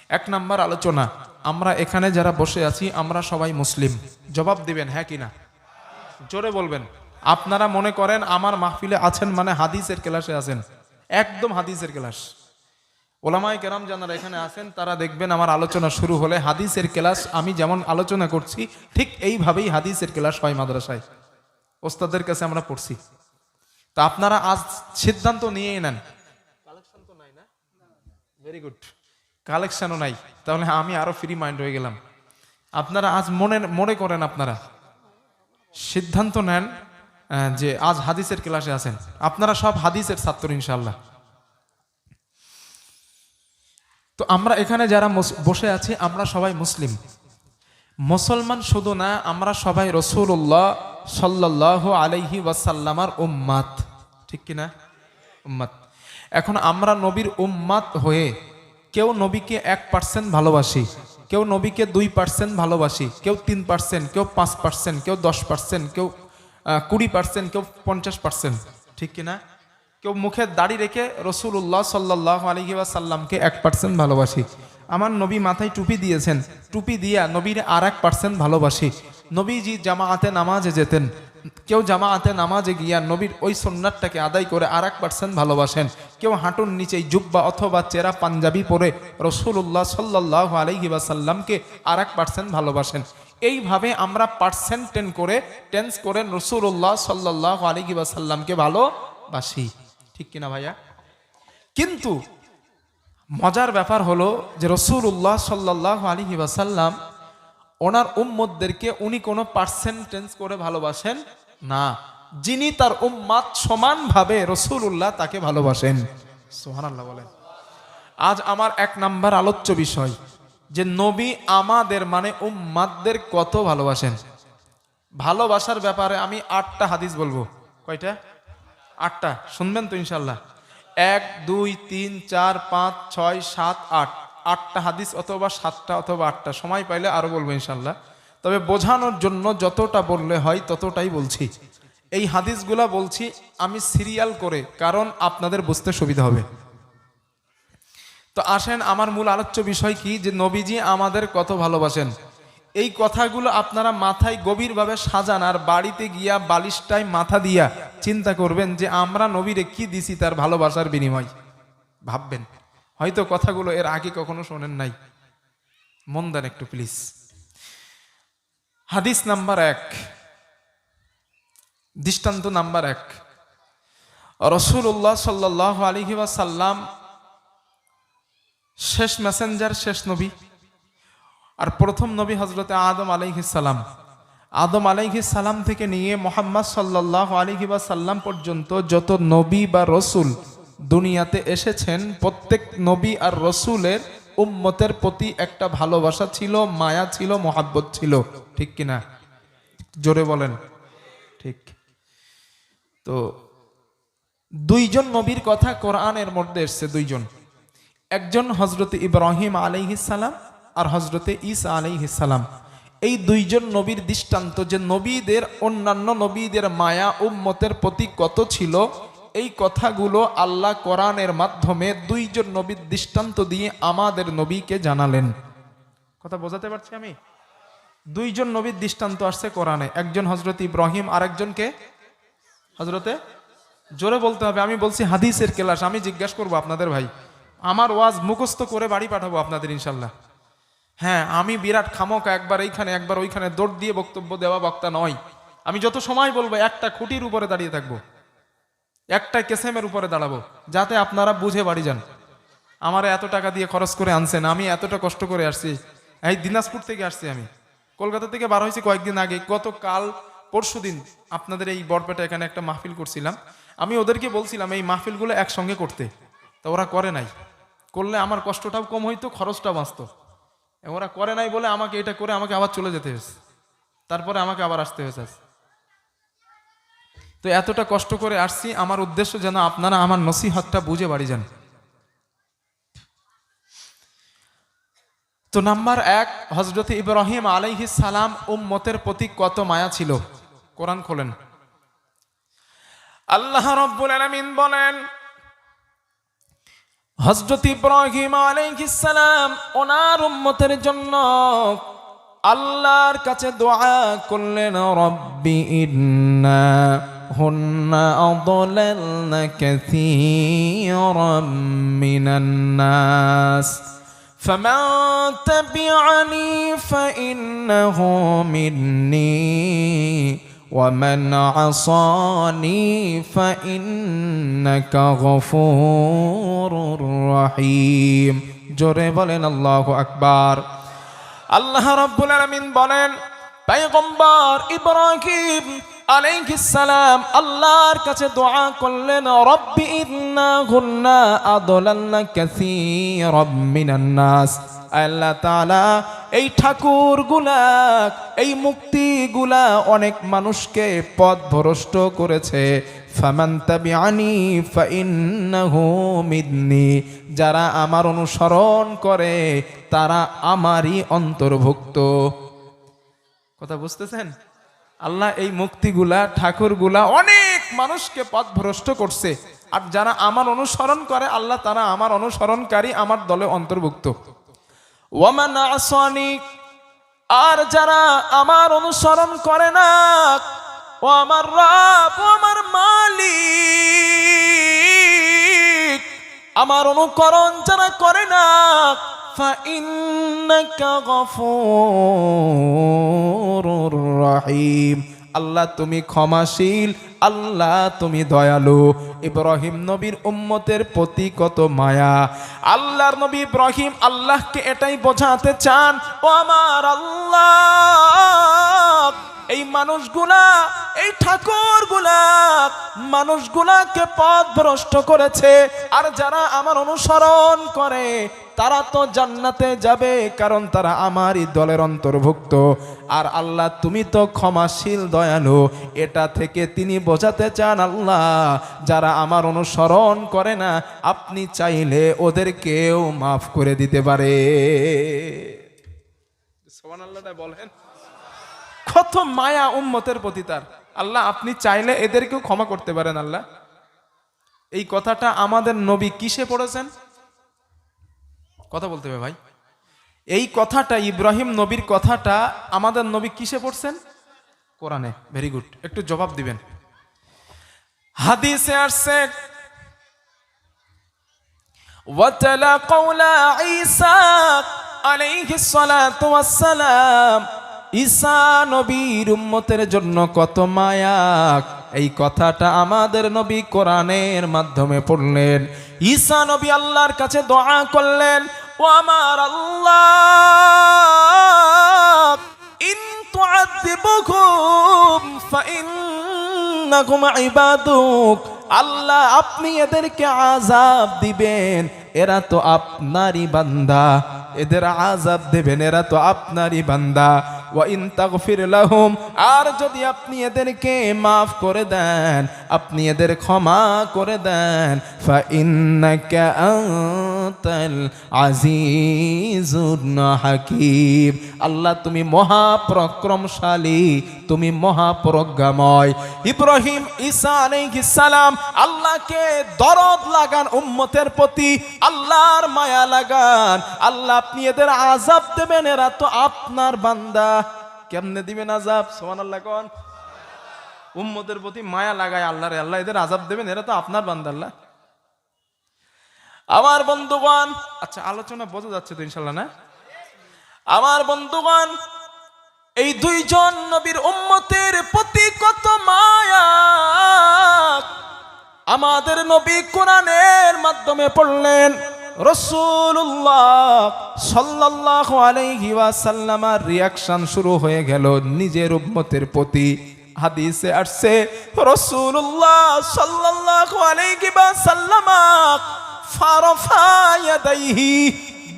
এক নাম্বার আলোচনা, আমরা এখানে যারা বসে আছি আমরা সবাই মুসলিম। জবাব দিবেন হ্যাঁ কি না, জোরে বলবেন। আপনারা মনে করেন আমার মাহফিলে আছেন মানে হাদিসের ক্লাসে আছেন, একদম হাদিসের ক্লাস। ওলামায়ে কেরাম যারা এখানে আছেন তারা দেখবেন আমার আলোচনা শুরু হলে হাদিসের ক্লাস, আমি যেমন আলোচনা করছি ঠিক এইভাবেই হাদিসের ক্লাস হয় মাদ্রাসায়, ওস্তাদের কাছে আমরা পড়ছি। তা আপনারা আজ সিদ্ধান্ত নিয়েই নেন। কালেকশন তো নাই না? ভেরি গুড, কালেকশনও নাই, তাহলে আমি আরো ফ্রি মাইন্ড হয়ে গেলাম। আপনারা আজ মনে করেন, আপনারা সিদ্ধান্ত নেন যে আজ হাদিসের ক্লাসে আছেন, আপনারা সব হাদিসের ছাত্র ইনশাআল্লাহ। তো আমরা এখানে যারা বসে আছি আমরা সবাই মুসলিম। মুসলমান শুধু না, আমরা সবাই রাসূলুল্লাহ সাল্লাল্লাহু আলাইহি ওয়াসাল্লামার উম্মাত, ঠিক কিনা? উম্মাত। এখন আমরা নবীর উম্মাত হয়ে কেউ নবীকে 1% ভালোবাসি, কেউ নবীকে 2% ভালোবাসি, কেউ 3%, কেউ 5%, কেউ 10%, কেউ 20%, কেউ 50%, ঠিক কিনা? কেউ মুখে দাড়ি রেখে রাসূলুল্লাহ সাল্লাল্লাহু আলাইহি ওয়াসাল্লামকে 1% ভালোবাসি। আমার নবী মাথায় টুপি দিয়েছেন, টুপি দিয়া নবীর আর 1% ভালোবাসি। নবীজি জামাআতে নামাজে যেতেন, কেউ জামাআতে নামাজে গিয়া নবীর ওই সুন্নাতটাকে আদায় করে আর 1% ভালোবাসেন। কেউ হাঁটুর নিচেই জুব্বা অথবা চেরা পাঞ্জাবি পরে রাসূলুল্লাহ সাল্লাল্লাহু আলাইহি ওয়াসাল্লামকে আর 1% ভালোবাসেন। এইভাবে আমরা পার্সেন্ট টেন্স করে রাসূলুল্লাহ সাল্লাল্লাহু আলাইহি ওয়াসাল্লামকে ভালোবাসি, ঠিক কিনা ভাইয়া? কিন্তু মজার ব্যাপার হলো যে রাসূলুল্লাহ সাল্লাল্লাহু আলাইহি ওয়াসাল্লাম ওনার উম্মতদেরকে উনি কোনো পার্সেন্টেজ করে ভালোবাসেন না। যিনি তার উম্মাত সমানভাবে রাসূলুল্লাহ তাকে ভালোবাসেন। সুবহানাল্লাহ বলেন। আজ আমার 1 নাম্বার আলোচ্য বিষয় যে নবী আমাদের মানে উম্মাতদের কত ভালোবাসেন। ভালোবাসার ব্যাপারে আমি 8টা হাদিস বলবো। কয়টা? 8টা। শুনবেন তো ইনশাআল্লাহ? 1 2 3 4 5 6 7 8, 8টা হাদিস অথবা 7টা অথবা 8টা, সময় পাইলে আরো বলবো ইনশাআল্লাহ। তবে বোঝানোর জন্য যতটা বললে হয় ততটাই বলছি। এই হাদিসগুলা বলছি আমি সিরিয়াল করে, কারণ আপনাদের বুঝতে সুবিধা হবে। তো আসেন, আমার মূল আলোচ্য বিষয় কি, যে নবীজি আমাদের কত ভালোবাসেন। এই কথাগুলো আপনারা মাথায় গভীরভাবে সাজান, আর বাড়িতে গিয়া বালিশটায় মাথা দিয়া চিন্তা করবেন যে আমরা নবীরে কি দিছি তার ভালোবাসার বিনিময়। ভাববেন, হয়তো কথাগুলো এর আগে কখনো শোনেন নাই। মন দেন একটু প্লিজ। হাদিস নাম্বার 1, দৃষ্টান্ত নাম্বার 1, রাসূলুল্লাহ সাল্লাল্লাহু আলাইহি ওয়াসাল্লাম শেষ মেসেঞ্জার, শেষ নবী। আর প্রথম নবী হযরতে আদম আলাইহিস সালাম। আদম আলাইহিস সালাম থেকে নিয়ে মুহাম্মদ সাল্লাল্লাহু আলাইহি ওয়াসাল্লাম পর্যন্ত যত নবী বা রসুল দুনিয়াতে এসেছেন, প্রত্যেক নবী আর রসুলের উম্মতের প্রতি একটা ভালোবাসা ছিল, মায়া ছিল, মহাব্বত ছিল, ঠিক কিনা? জোরে বলেন ঠিক। তো 2জন নবীর কথা কোরআনের মধ্যে এসেছে, 2জন। একজন হযরতে ইব্রাহিম আলাইহিস সালাম আর হযরতে ঈসা আলাইহিস সালাম। এই 2জন নবীর দৃষ্টান্ত যে নবীদের অন্যান্য নবীদের মায়া উম্মতের প্রতি কত ছিল, এই কথাগুলো আল্লাহ কোরআনের মাধ্যমে 2জন নবীর দৃষ্টান্ত দিয়ে আমাদের নবীকে জানালেন। কথা বোঝাতে পারছি আমি? 2জন নবীর দৃষ্টান্ত আসছে কোরআনে, একজন হযরতে ইব্রাহিম আর একজনকে হযরতে, জোরে বলতে হবে, আমি বলছি হাদিসের ক্লাস, আমি জিজ্ঞাসা করবো আপনাদের ভাই, আমার ওয়াজ মুখস্থ করে বাড়ি পাঠাবো আপনাদের ইনশাল্লাহ। হ্যাঁ, আমি বিরাট খামোকা একবার এইখানে একবার ওইখানে দৌড় দিয়ে বক্তব্য দেওয়া বক্তা নয়। আমি যত সময় বলবো একটা খুঁটির উপরে দাঁড়িয়ে থাকবো, একটা কেসেমের উপরে দাঁড়াবো, যাতে আপনারা বুঝে বাড়ি যান। আমার এত টাকা দিয়ে খরচ করে আনছেন, আমি এতটা কষ্ট করে আসছি, এই দিনাজপুর থেকে আসছি, আমি কলকাতা থেকে বার হয়েছি কয়েকদিন আগে। গতকাল পরশুদিন আপনাদের এই বরপেটা এখানে একটা মাহফিল করছিলাম। আমি ওদেরকে বলছিলাম এই মাহফিলগুলো একসঙ্গে করতে, তো ওরা করে নাই। করলে আমার কষ্টটাও কম হইতো, খরচটাও বাঁচতো। ওরা করে নাই বলে আমাকে এটা করে আমাকে আবার চলে যেতে হয়েছে, তারপরে আমাকে আবার আসতে হয়েছে। তো এতটা কষ্ট করে আসছি, আমার উদ্দেশ্য যেন আপনারা আমার নসিহতটা বুঝে বাড়ি যান। তো নাম্বার 1, হযরতে ইব্রাহিম আলাইহিস সালাম উম্মতের প্রতি কত মায়া ছিল। কোরআন খোলেন, আল্লাহ রাব্বুল আলামিন বলেন, হযরত ইব্রাহিম আলাইহিস সালাম ওনার উম্মতের জন্য আল্লাহর কাছে দোয়া করলেন, রব্বি ইন্না হুন্না আদলালনা কাসীরাম মিনান নাস ফামান তাবিআনি ফাইন্নাহু মিন্নী ومن عصاني فإنك غفور رحيم জোরে বলেন আল্লাহু আকবার। আল্লাহ রাব্বুল আলামিন বলেন, পয়গম্বর ইব্রাহিম আলাইহিস সালাম আল্লাহর কাছে দোয়া করলেন, রব্বি ইন্না কুন্না আদলালনা কাসীরাম মিনান নাস। আল্লাহ তাআলা এই ঠাকুরগুলা, এই মুক্তিগুলা অনেক মানুষকে পথভ্রষ্ট করেছে। ফামান তাবিআনি ফাইন্নাহু মিন্নী, যারা আমার অনুসরণ করে তারা আমারই অন্তর্ভুক্ত। কথা বুঝতেছেন? আল্লাহ এই মুক্তিগুলা, ঠাকুরগুলা অনেক মানুষকে পথভ্রষ্ট করছে, আর যারা আমার অনুসরণ করে আল্লাহ তারা আমার অনুসরণকারী, আমার দলে অন্তর্ভুক্ত। ওয়ামান আসানি, আর যারা আমার অনুসরণ করে না, ও আমার রব, ও আমার মালিক, আমার অনুকরণ যারা করে না, ফাইন্নাকা গফুরুর রহিম, আল্লাহ তুমি ক্ষমাশীল, আল্লাহ তুমি দয়ালু। ইব্রাহিম নবীর উম্মতের প্রতি কত মায়া। আল্লাহর নবী ইব্রাহিম আল্লাহকে এটাই বোঝাতে চান, ও আমার আল্লাহ, এই মানুষগুলা, এই ঠাকুরগুলা মানুষগুলাকে পথভ্রষ্ট করেছে, আর যারা আমার অনুসরণ করে তারা তো জান্নাতে যাবে, কারণ তারা আমারই দলের অন্তর্ভুক্ত। আর আল্লাহ তুমি তো ক্ষমাশীল, দয়ালু। এটা থেকে তিনি বোঝাতে চান, আল্লাহ যারা আমার অনুসরণ করে না, আপনি চাইলে ওদেরকেও মাফ করে দিতে পারে। সুবহানাল্লাহ বলেন। কত মায়া উম্মতের প্রতি তার। আল্লাহ আপনি চাইলে এদেরকেও ক্ষমা করতে পারেন। আল্লাহ এই কথাটা আমাদের নবী কিসে পড়েছেন? কথা বলতে হবে ভাই। এই কথাটা, ইব্রাহিম নবীর কথাটা আমাদের নবী কিসে পড়ছেন? কোরআনে। ভেরি গুড, একটু জবাব দিবেন। হাদিসে আসছে, ওয়াতালা কওলা ঈসা আলাইহিস সালাতু ওয়াস সালাম, ঈসা নবীর উম্মতের জন্য কত মায়া। এই কথাটা আমাদের নবী কোরআনের মাধ্যমে পড়লেন। ঈসা নবী আল্লাহর কাছে দোয়া করলেন, ও আমার আল্লাহ, ইন তুআযিবুহুম ফাইন্নাকুম ইবাদুক, আল্লাহ আপনি এদেরকে আযাব দিবেন, এরা তো আপনারই বান্দা, এদের আযাব দেবেন, এরা তো আপনারই বান্দা। ওয়া ইন তাগফির লাহুম, আর যদি আপনি এদেরকে মাফ করে দেন, আপনি এদের ক্ষমা করে দেন, ফা ইন্নাকা আনতাল আজিজুন হাকীম, আল্লাহ তুমি মহাপরাক্রমশালী, তুমি মহাপ্রজ্ঞাময়। ইব্রাহিম ঈসা আলাইহিস সালাম আল্লাহকে দরদ লাগান উম্মতের প্রতি, আল্লাহর মায়া লাগান, আল্লাহ আপনি এদের আযাব দেবেন, এরা তো আপনার বান্দা। কেমনে দিবেন আযাব? সুবহানাল্লাহ কোন। উম্মতের প্রতি মায়া লাগায় আল্লাহরে, আল্লাহ এদের আযাব দেবেন, এরা তো আপনার বান্দা। আল্লাহ আমার বন্ধুগণ, আচ্ছা আলোচনা বোঝা যাচ্ছে তো ইনশাআল্লাহ না? আমার বন্ধুগণ, এই দুইজন নবীর উম্মতের প্রতি কত মায়া আমাদের নবী কোরআনের মাধ্যমে পড়লেন। রাসূলুল্লাহ সাল্লাল্লাহু আলাইহি ওয়াসাল্লামের রিঅ্যাকশন শুরু হয়ে গেল নিজের উম্মতের প্রতি। হাদিসে আসছে, রাসূলুল্লাহ সাল্লাল্লাহু আলাইহি ওয়াসাল্লাম ফারাফা ইয়াদাইহি,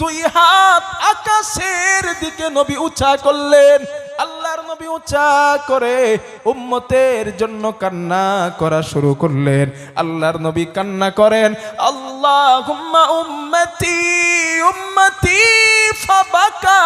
দুই হাত আকাশের দিকে নবী উঁচা করলেন। আল্লাহর নবী উঁচা করে উম্মতের জন্য কান্না করা শুরু করলেন। আল্লাহর নবী কান্না করেন, আল্লাহুম্মা উম্মতি উম্মতি ফাবাকা,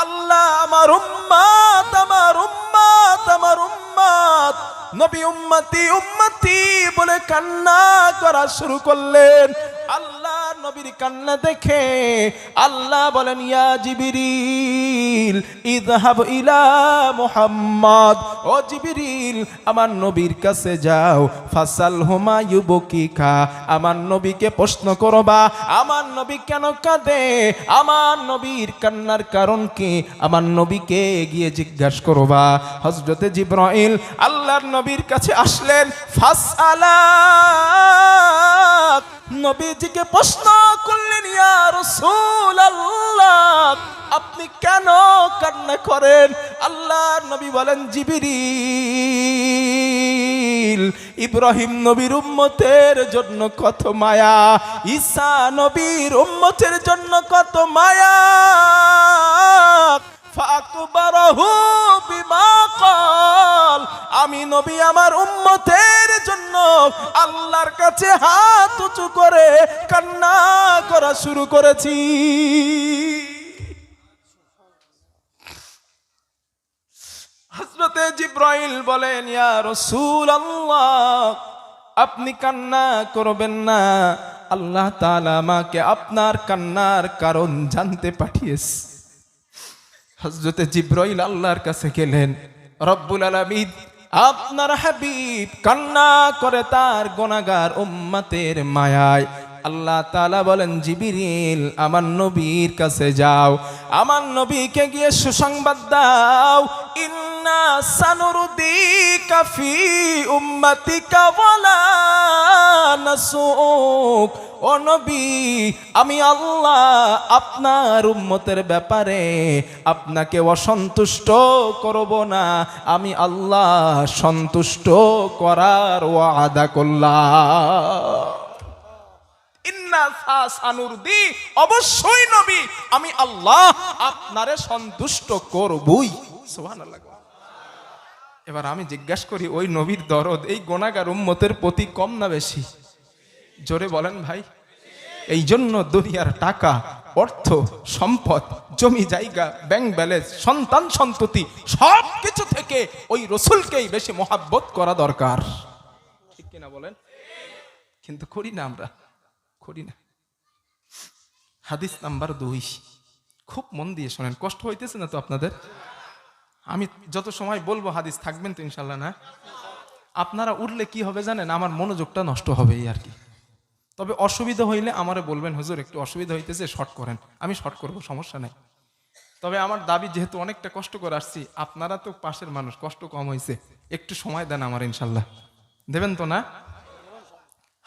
আল্লাহ আমার উম্মত আমার উম্মত আমার উম্মত, নবী উম্মতি উম্মতি বলে কান্না করা শুরু করলেন। আল্লাহ নবীর কান্না দেখে আল্লাহ বলেন, ইয়া জিবরিল ইযহাব ইলা মুহাম্মদ, ও জিবরিল আমার নবীর কাছে যাও, ফাসালহু মা ইউবকিকা, আমার নবীকে প্রশ্ন করবা আমার নবী কেন কাঁদে, আমার নবীর কান্নার কারণ কি, আমার নবীকে গিয়ে জিজ্ঞাসা করবা। হযরতে জিবরাইল আল্লাহর নবীর কাছে আসলেন। ফাসআলা, নবীজিকে প্রশ্ন করলেন, ইয়া রাসূলুল্লাহ আপনি কেন কান্না করেন? আল্লাহর নবী বলেন, জিবরিল ইব্রাহিম নবীর উম্মতের জন্য কত মায়া, ঈসা নবীর উম্মতের জন্য কত মায়া, ফাকবারহু বিমা ক্বাল, আমি নবী আমার উম্মতের জন্য আল্লাহর কাছে হাত উঁচু করে কান্না করা শুরু করেছি। হযরতে জিবরাইল বলেন, ইয়া রাসূলুল্লাহ আপনি কান্না করবেন না, আল্লাহ তাআলা আমাকে আপনার কান্নার কারণ জানতে পাঠিয়েছে। হযরতে জিবরাইল আল্লাহর কাছে গেলেন, রব্বুল আলামিন আপনার হাবিব কান্না করে তার গুনাহগার উম্মতের মায়ায়। আল্লাহ তাআলা বলেন, জিবরিল আমার নবীর কাছে যাও, আমার নবীকে গিয়ে সুসংবাদ দাও, ইন্না সানুরদিকা ফি উম্মাতিকা ওয়ালা নাসুক, ও নবী আমি আল্লাহ আপনার উম্মতের ব্যাপারে আপনাকে অসন্তুষ্ট করব না, আমি আল্লাহ সন্তুষ্ট করার ওয়াদা করলাম। ইন্না সানুরদি, অবশ্যই নবী আমি আল্লাহ আপনারে সন্তুষ্ট করবই। সুবহানাল্লাহ। এবার আমি জিজ্ঞাসা করি, ওই নবীর দরদ এই গুনাহগার উম্মতের প্রতি কম না বেশি? জোরে বলেন ভাই। এই জন্য দুনিয়ার টাকা, অর্থ, সম্পদ, জমি জায়গা, ব্যাংক ব্যালেন্স, সন্তান সন্ততি সব কিছু থেকে ওই রসুলকেই বেশি মহাব্বত করা দরকার, ঠিক কিনা বলেন? কিন্তু করি না, আমরা করি না। হাদিস নাম্বার 2, খুব মন দিয়ে শোনেন, কষ্ট হইতেছে না তো আপনাদের? আমি যত সময় বলবো হাদিস থাকবেন তো ইনশাল্লাহ? না, আপনারা উঠলে কি হবে জানেন, আমার মনোযোগটা নষ্ট হবে এই আর কি। তবে অসুবিধা হইলে আমারে বলবেন, হুজুর একটু অসুবিধা হইতেছে শর্ট করেন, আমি শর্ট করব, সমস্যা নেই। তবে আমার দাবি, যেহেতু অনেকটা কষ্ট করে আসছি, আপনারা তো পাশের মানুষ, কষ্ট কম হয়েছে, একটু সময় দেন আমার, ইনশাল্লাহ দেবেন তো? না।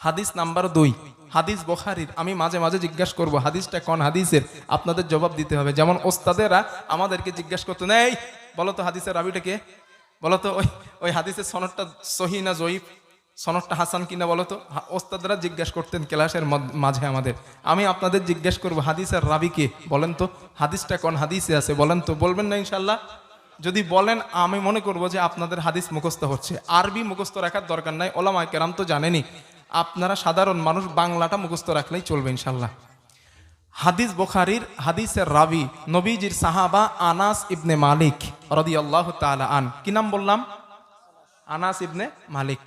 হাদিস নাম্বার 2, হাদিস বুখারীর। আমি মাঝে মাঝে জিজ্ঞাসা করব হাদিসটা কোন হাদিসের, আপনাদের জবাব দিতে হবে। যেমন ওস্তাদেরা আমাদেরকে জিজ্ঞাসা করতে নেই, বলো তো হাদিসের রাবিটা কে, বলো তো ওই হাদিসের সনদটা সহিহ না জয়ীফ, সনদটা হাসান কিনা বলো তো। ওস্তাদরা জিজ্ঞাসা করতেন ক্লাসের মাঝে আমাদের। আমি আপনাদের জিজ্ঞাসা করব হাদিসের রাবি কে, বলেন তো হাদিসটা কোন হাদিসে আছে, বলেন তো। বলবেন না ইনশাল্লাহ? যদি বলেন আমি মনে করব যে আপনাদের হাদিস মুখস্থ হচ্ছে। আরবি মুখস্থ রাখার দরকার নাই, ওলামায়ে কেরাম তো জানেনি, আপনারা সাধারণ মানুষ বাংলাটা মুখস্থ রাখলেই চলবে ইনশাল্লাহ। হাদিস বুখারীর হাদিসের রাবি নবীজির সাহাবা আনাস ইবনে মালিক রাদিয়াল্লাহু তাআলা আন। কি নাম বললাম? আনাস ইবনে মালিক।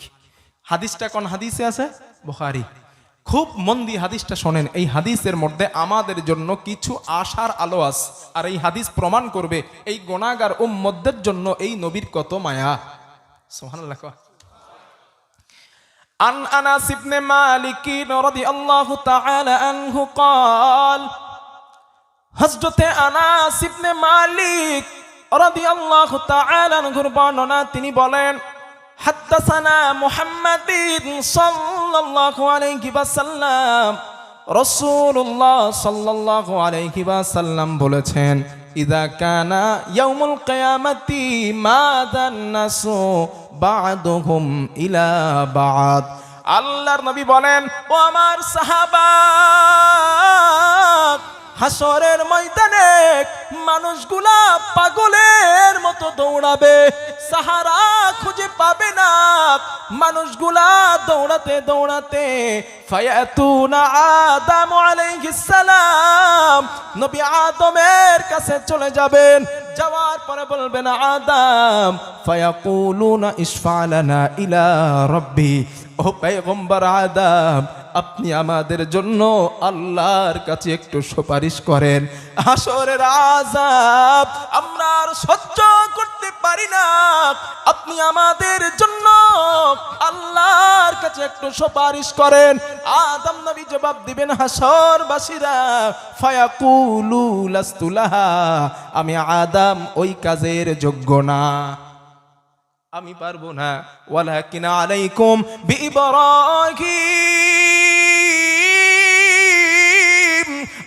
হাদিসটা কোন হাদিসে আছে? বুখারী। খুব মন দিয়ে হাদিসটা শোনেন। এই হাদিসের মধ্যে আমাদের জন্য কিছু আশার আলো আছে, আর এই হাদিস প্রমাণ করবে এই গুনাহগার উম্মতদের জন্য এই নবীর কত মায়া। সুবহানাল্লাহ। عن أنس بن مالك رضي الله تعالى عنه قال, হযরতে আনাস ইবনে মালিক রাদিয়াল্লাহু তাআলা আনহুর বর্ণনা, তিনি বলেন, হাদাসানা মুহাম্মাদিন সাল্লাল্লাহু আলাইহি ওয়াসাল্লাম, রাসূলুল্লাহ সাল্লাল্লাহু আলাইহি ওয়াসাল্লাম বলেছেন, ইযা কানা ইয়াউমুল কিয়ামাতি মাদান নাসু বা'দুহুম ইলা বা'দ। আল্লাহর নবী বলেন, ও আমার সাহাবা, হাসরের ময়দানে মানুষগুলা পাগলের মতো দৌড়াবে, সাহারা খুঁজে পাবে না। মানুষগুলা দৌড়াতে দৌড়াতে ফায়াতুনা আদম আলাইহিস সালাম, নবী আদমের কাছে চলে যাবেন। যাওয়ার পরে বলবেন আদম, ফায়াকুলুনা ইশফা লানা ইলা রাব্বি, ও পয়গম্বর আদম, আপনি আমাদের জন্য আল্লাহর কাছে একটু সুপারিশ করেন। হাসরের আযাব আমরা আর সহ্য করতে পারি না, আপনি আমাদের জন্য আল্লাহর কাছে একটু সুপারিশ করেন। আদম নবী জবাব দিবেন, হাসরবাসীরা, ফায়াকুলু লাস্তু লাহা, আমি আদম ওই কাজের যোগ্য না, আমি পারবো না। ওয়ালাকিন আলাইকুম বিইব্রাহিম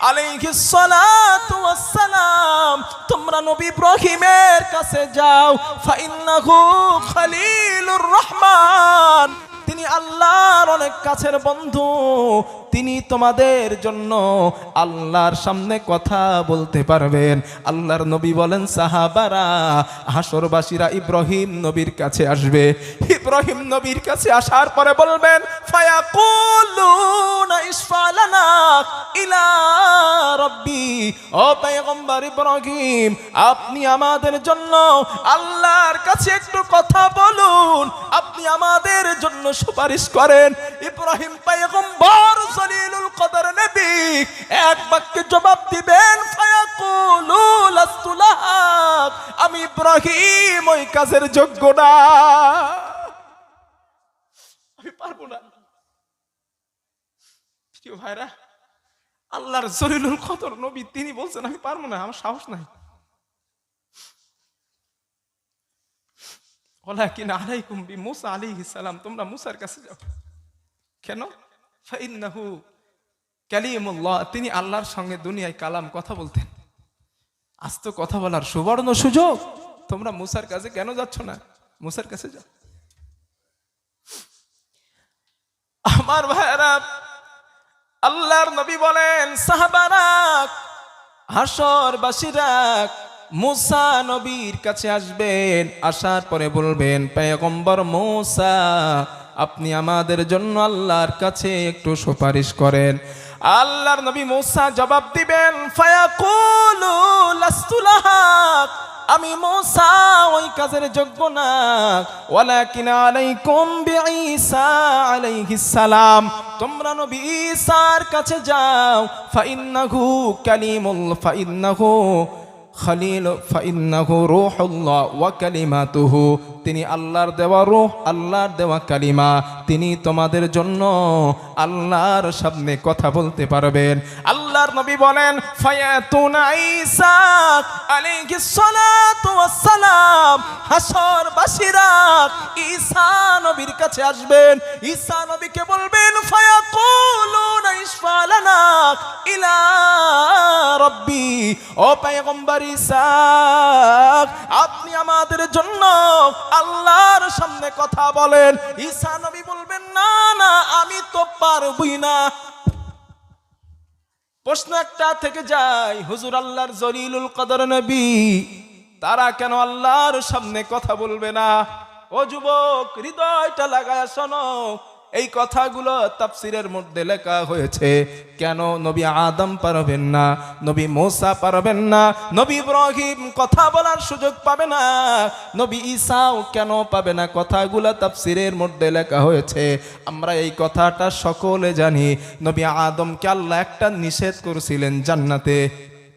আলাইহিস সালাতু ওয়াস সালাম, তোমরা নবী ইব্রাহিমের কাছে যাও। ফাইন্নাহু খলিলুর রহমান, তিনি আল্লাহর অনেক কাছের বন্ধু, তিনি তোমাদের জন্য আল্লাহর সামনে কথা বলতে পারবেন। আল্লাহর নবী বলেন, সাহাবারা, হাসরবাসীরা ইব্রাহিম নবীর কাছে আসবে। ইব্রাহিম নবীর কাছে আসার পরে বলবেন, ফায়াকুলুনা ইশফা লানা ইলা রাব্বি, ও পয়গম্বর ইব্রাহিম, আপনি আমাদের জন্য আল্লাহর কাছে একটু কথা বলুন, আপনি আমাদের জন্য সুপারিশ করেন। ইব্রাহিম পয়গম্বর জলিলুল কদর নবী এক বাক্যে জবাব দিবেন, ফায়াকুলু লাস্তু লাহা, আমি ইব্রাহিম ওই কাজের যোগ্য না, আমি পারবো না। প্রিয় ভাইরা, আল্লাহর জলিলুল কদর নবী তিনি বলছেন, আমি পারবো না, আমার সাহস নাই। ওয়ালাকিন আলাইকুম বিমূসা আলাইহিস সালাম, তোমরা মুসার কাছে যাও। কেন? ফাইন্নাহু কালিমুল্লাহ, তিনি আল্লাহর সঙ্গে দুনিয়ায় কালাম কথা বলতেন। আজ তো কথা বলার সুবর্ণ সুযোগ, তোমরা মুসার কাছে কেন যাচ্ছ না? মুসার কাছে যাও। আমার ভাইরা, আল্লাহর নবী বলেন, সাহাবারা, হাসরবাসীরা মুসা নবীর কাছে আসবেন। আসার পরে বলবেন, পয়গম্বর মুসা, আপনি আমাদের জন্য আল্লাহর কাছে একটু সুপারিশ করেন। আল্লাহর নবী মুসা জবাব দিবেন, ফায়াকুলু লাস্তু লাহা, আমি মুসা ওই কাজের যোগ্য না। ওয়ালাকিন আলাইকুম বিঈসা আলাইহিস সালাম, তোমরা নবী ঈসার কাছে যাও। ফাইন্নাহু কালিমুল, ফাইন্নাহু খলিল, ফাইন্নাহু রূহুল্লাহ ওয়া কালিমাতুহু, তিনি আল্লাহর দেওয়া রূহ, আল্লাহর দেওয়া কালিমা, তিনি তোমাদের জন্য আল্লাহর সামনে কথা বলতে পারবেন। আল্লাহর নবী বলেন, ফায়াতুনা ঈসা আলাইহিস সালাতু ওয়াস সালাম, হাসরবাসীরা ঈসা নবীর কাছে আসবেন। ঈসা নবীকে বলবেন, ফায়াকুলুনা ইশফা লানা ইলা রাব্বি, ও পয়গম্বর ঈসা, আপনি আমাদের জন্য আল্লাহর সামনে কথা বলেন। ঈসা নবী বলবেন, না না, আমি তো পারবই না। প্রশ্ন একটা থেকে যায়, হুজুর, আল্লাহর জলিলুল কদর নবী, তারা কেন আল্লাহর সামনে কথা বলবে না? ও যুবক, হৃদয়টা লাগায় শোনো, এই কথাগুলো তাফসীরের মধ্যে লেখা হয়েছে। কেন নবী আদম পারবেন না, নবী মুসা পারবেন না, নবী ইব্রাহিম কথা বলার সুযোগ পাবে না, নবী ঈসাও কেন পাবে না? কথাগুলো তাফসীরের মধ্যে লেখা হয়েছে। আমরা এই কথাটা সকলে জানি। নবী আদমকে আল্লাহ একটা নিষেধ করেছিলেন জান্নাতে,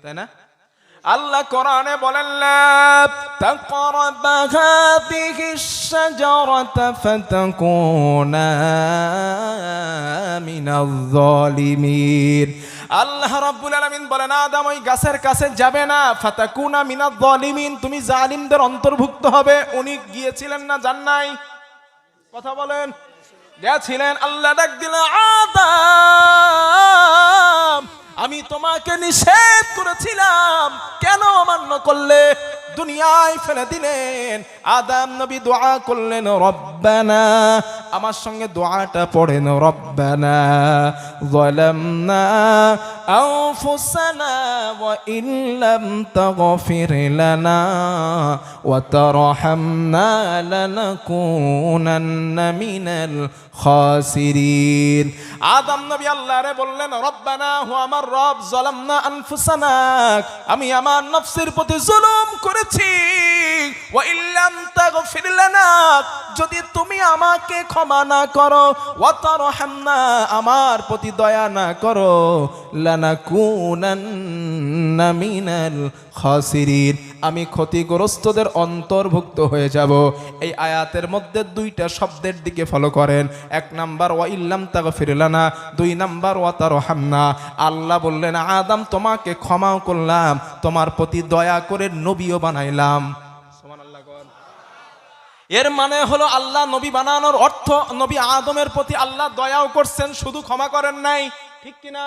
তাই না? আল্লাহ কোরআনে বলেন, লা তাকরাবা হাযিহিশ শাজারাতা ফাতাকুনা মিনাজ যালিমিন। আল্লাহ রাব্বুল আলামিন বলেন, আদম ওই গাছের কাছে যাবে না, ফাতাকুনা মিনাজ যালিমিন, তুমি জালিমদের অন্তর্ভুক্ত হবে। উনি গিয়েছিলেন না? যান নাই? কথা বলেন, গেছিলেন। আল্লাহ ডাক দিলেন, আদম, আমি তোমাকে নিষেধ করেছিলাম, কেন অমান্য করলে? দুনিয়ায় ফেলে দিলেন। আদম নবী দোয়া করলেন, রব্বানা, আমার সঙ্গে দোয়াটা পড়েন, রব্বানা যালামনা أنفسنا وإن لم تغفر لنا وترحمنا لنكونن من الخاسرين আদম নবী আল্লাহরে বললেন রব্বানা হো আমার রব যালামনা আনফুসানা আমি আমার নফসের প্রতি জুলুম করেছি ওয়া ইল্লাম তাগফির লানা যদি তুমি আমাকে ক্ষমা না করো ওয়া তারহামনা আমার প্রতি দয়া না করো লানাকুনান্না মিনাল খাসিরিন আমি ক্ষতিগ্রস্তদের অন্তর্ভুক্ত হয়ে যাব। এই আয়াতের মধ্যে দুইটা শব্দের দিকে ফলো করেন। এক নাম্বার ওয়া ইল্লাম তাগফির লানা, দুই নাম্বার ওয়া তারহামনা। আল্লাহ বললেন আদম তোমাকে ক্ষমাও করলাম, তোমার প্রতি দয়া করে নবীও বানাইলাম। সুবহানাল্লাহ। এর মানে হলো আল্লাহ নবী বানানোর অর্থ নবী আদমের প্রতি আল্লাহ দয়াও করছেন, শুধু ক্ষমা করেন নাই, ঠিক কিনা?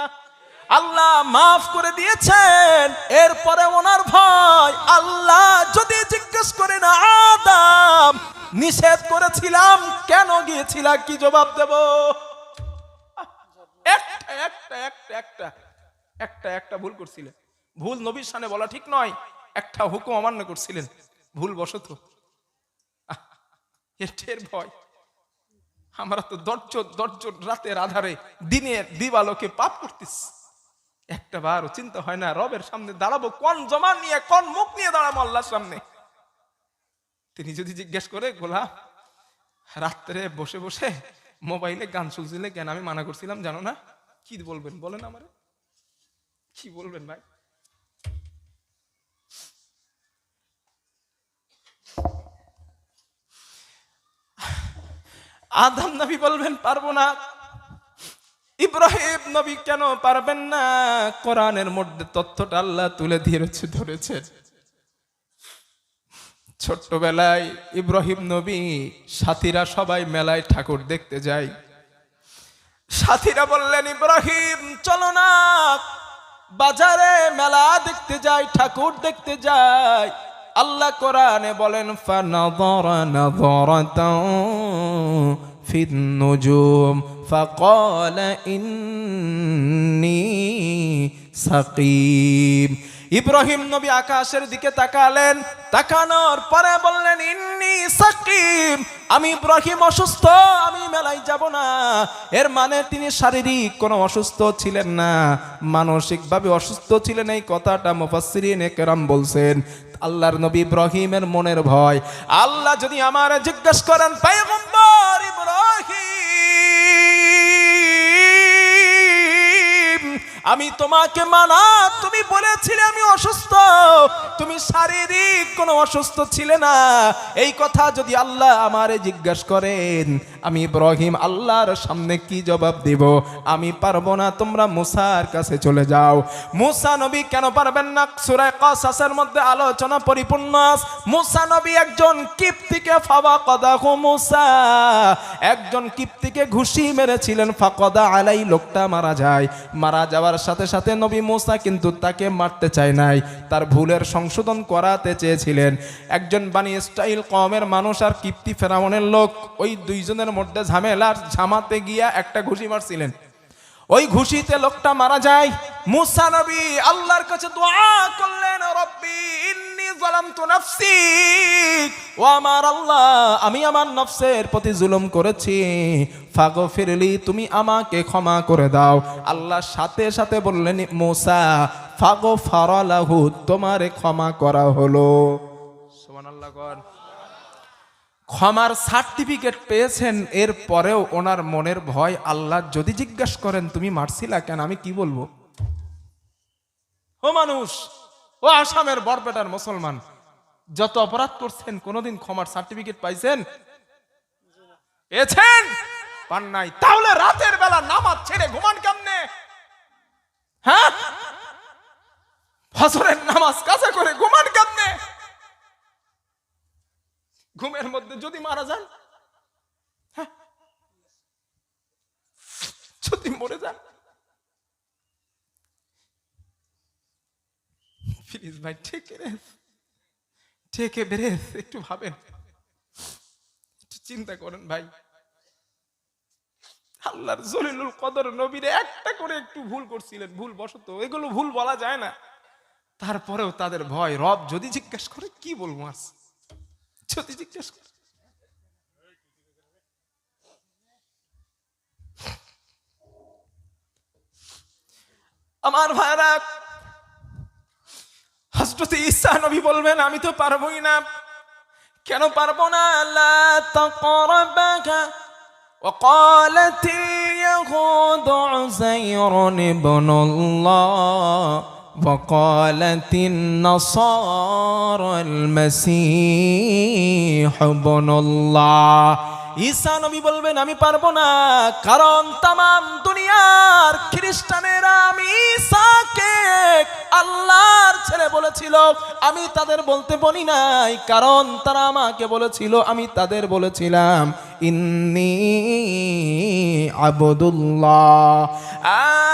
আল্লাহ মাফ করে দিয়েছেন। এরপরে ওনার ভয় আল্লাহ যদি জিজ্ঞেস করেন আদম নিষেধ করেছিলাম কেন গিয়েছিলা, কি জবাব দেব? একটা ভুল করছিলেন, ভুল নবীর সামনে বলা ঠিক নয়, একটা হুকুম অমান্য করছিলেন ভুল বশত। এর ভয় আমরা তো দর্জন রাতের আধারে দিনের দিবালোকে পাপ করতেছি, একটা বারও চিন্তা হয় না রবের সামনে দাঁড়াবো কোন জমান নিয়ে, কোন মুখ নিয়ে দাঁড়াবো আল্লাহর সামনে। তিনি যদি জিজ্ঞেস করে গোলাম রাত্রে বসে বসে মোবাইলে গান শুনছিলে কেন, আমি মানা করছিলাম জানো না, কি বলবেন বলেন আমারে, কি বলবেন ভাই? আদম নবী বলবেন পারবো না। ইব্রাহিম নবী কেন পারবেন না? কোরআনের মধ্যে তথ্যটা আল্লাহ তুলে ধরেছেন। ছোট্টবেলায় ইব্রাহিম নবী সাথীরা সবাই মেলায় ঠাকুর দেখতে যায়। সাথীরা বললেন ইব্রাহিম চলো না বাজারে মেলা দেখতে যাই, ঠাকুর দেখতে যাই। আল্লাহ কোরআনে বলেন ফানাযারা নাযারাতাও ফিন নুজুম ফাকালা ইন্নী সাকিম। ইব্রাহিম নবী আকাশের দিকে তাকালেন, তাকানোর পরে বললেন ইন্নী সাকিম, আমি ইব্রাহিম অসুস্থ, আমি মেলায় যাব না। এর মানে তিনি শারীরিক কোনো অসুস্থ ছিলেন না, মানসিকভাবে অসুস্থ ছিলেন। এই কথাটা মুফাসসিরিনে কেরাম বলছেন। আল্লাহর নবী ইব্রাহিমের মনের ভয়, আল্লাহ যদি আমার জিজ্ঞেস করেন পয়গম্বর ইব্রাহিম আমি তোমাকে মানা, তুমি বলেছিলে আমি অসুস্থ, তুমি শারীরিক কোনো অসুস্থ ছিলে না, এই কথা যদি আল্লাহ আমারে জিজ্ঞাসা করেন আমি ইব্রাহিম আল্লাহর সামনে কি জবাব দেব? আমি পারবো না, তোমরা মুসার কাছে চলে যাও। মুসা নবী কেন পারবেন না? সূরা কাসাসের মধ্যে আলোচনা পরিপূর্ণ। মুসা নবী একজন কিপ্তিকে ফাওয়াকাদাহু মুসা, একজন কিপ্তিকে ঘুষি মেরেছিলেন, ফাকাদা আলাই, লোকটা মারা যায়। মারা যাওয়ার সাথে সাথে নবী মুসা কিন্তু তাকে মারতে চায় নাই, তার ভুলের সংশোধন করাতে চেয়েছিলেন। একজন বানি ইসরাইল কওমের মানুষ আর কিপ্তি ফেরাউনের লোক, ওই দুইজনের মধ্যে ঝামেলার ঝামাতে গিয়া একটা ঘুষি মারছিলেন, ওই ঘুষিতে লোকটা মারা যায়। মুসা নবী আল্লাহর কাছে দোয়া করলেন রব্বি ইন্নী যালামতু নাফসি, ও আমার আল্লাহ আমি আমার নফসের প্রতি জুলুম করেছি, ফাগফিরলি তুমি আমাকে ক্ষমা করে দাও। আল্লাহ সাথে সাথে বললেন মুসা ফাগফারা লাহু, তোমারে ক্ষমা করা হলো। সুবহানাল্লাহ। ক্ষমার সার্টিফিকেট পেয়েছেন, এর পরেও ওনার মনের ভয়, আল্লাহ যদি জিজ্ঞাসা করেন তুমি মারছিলা কেন, আমি কি বলবো? ও মানুষ, ও আসামের বরপেটার মুসলমান, যত অপরাধ করছেন কোনোদিন ক্ষমার সার্টিফিকেট পাইছেন? পেয়েছেন? পান নাই। তাহলে রাতের বেলা নামাজ ছেড়ে ঘুমান কেমনে? হ্যাঁ, ফজরের নামাজ কাজা করে ঘুমান কেমনে? ঘুমের মধ্যে যদি মারা যান, যদি মরে যান, প্লিজ ভাই টেকে ব্রেথ, একটু ভাবেন, একটু চিন্তা করেন ভাই। আল্লাহর জলিলুল কদর নবীরে একটা করে একটু ভুল করছিলেন, ভুল বশত, এগুলো ভুল বলা যায় না। তারপরেও তাদের ভয়, রব যদি জিজ্ঞেস করে কি বলবো, আজ যদি জিজ্ঞেস করে। আমার ভাইরা, হযরত ঈসা নবী বলবেন আমি তো পারবোই না। কেন পারবো না? লা তাকরাবাকা وقالت اليهود عزير ابن الله وقالت النصارى المسيح ابن الله। ঈসা নবী বলবেন আমি পারবো না, কারণ তামাম দুনিয়ার খ্রিস্টানেরা আমি ঈসাকে আল্লাহর ছেলে বলেছিল। আমি তাদের বলতে বলি নাই, কারণ তারা আমাকে বলেছিল, আমি তাদের বলেছিলাম ইন্নী আবদুল্লাহ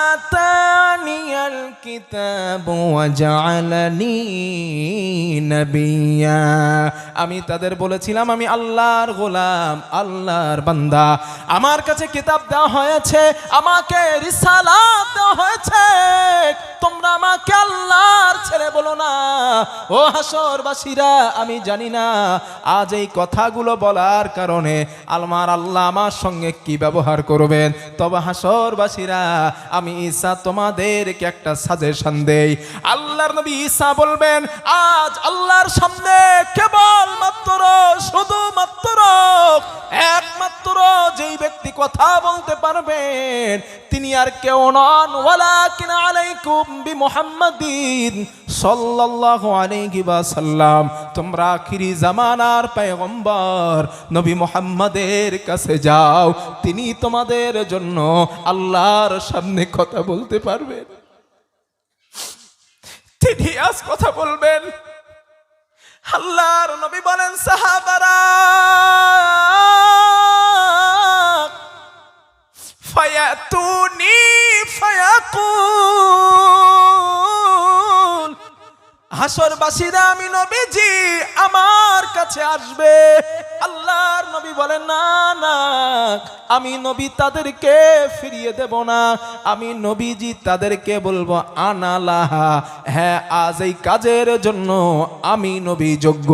আতানিয়াল কিতাব ওয়া জাআলানি নাবিয়্যা। আমি তাদের বলেছিলাম আমি আল্লাহর গোলাম, আল্লাহর বান্দা। আমার কাছে কিতাব দেওয়া হয়েছে, আমাকে রিসালাত দেওয়া হয়েছে। তোমরা আমাকে আল্লাহর ছেলে বলো না। ও হাসরবাসীরা, আমি জানি না আজ এই কথাগুলো বলার কারণে আমার আল্লাহ আমার সঙ্গে কি ব্যবহার করবেন। তবে হাসরবাসীরা, আমি ঈসা তোমাদেরকে একটা সাজেশন দেই। আল্লাহর নবী ঈসা বলবেন আজ আল্লাহর সামনে কেবলমাত্র শুধুমাত্র একমাত্র যেই ব্যক্তি কথা বলতে পারবেন তিনি আর কেউ নন, ওয়ালাকিন আলাইকুম বিমুহাম্মাদিন সাল্লাল্লাহু আলাইহি ওয়াসাল্লাম। তোমরা আখিরি জামানার পয়গম্বর নবী মুহাম্মাদের কাছে যাও, তিনি তোমাদের জন্য আল্লাহর সামনে কথা বলতে পারবেন। তিনি আজ কথা বলবেন। আল্লাহর নবী বলেন সাহাবারা ফায়াতুনি ফায়াকুল, হাসরবাসীরা আমি নবীজি আমার কাছে আসবে। আল্লাহর নবী বলেন না না, আমি নবী তাদেরকে ফিরিয়ে দেব না, আমি নবীজি তাদেরকে বলবো আনালাহা, হ্যাঁ আজ এই কাজের জন্য আমি নবী যোগ্য।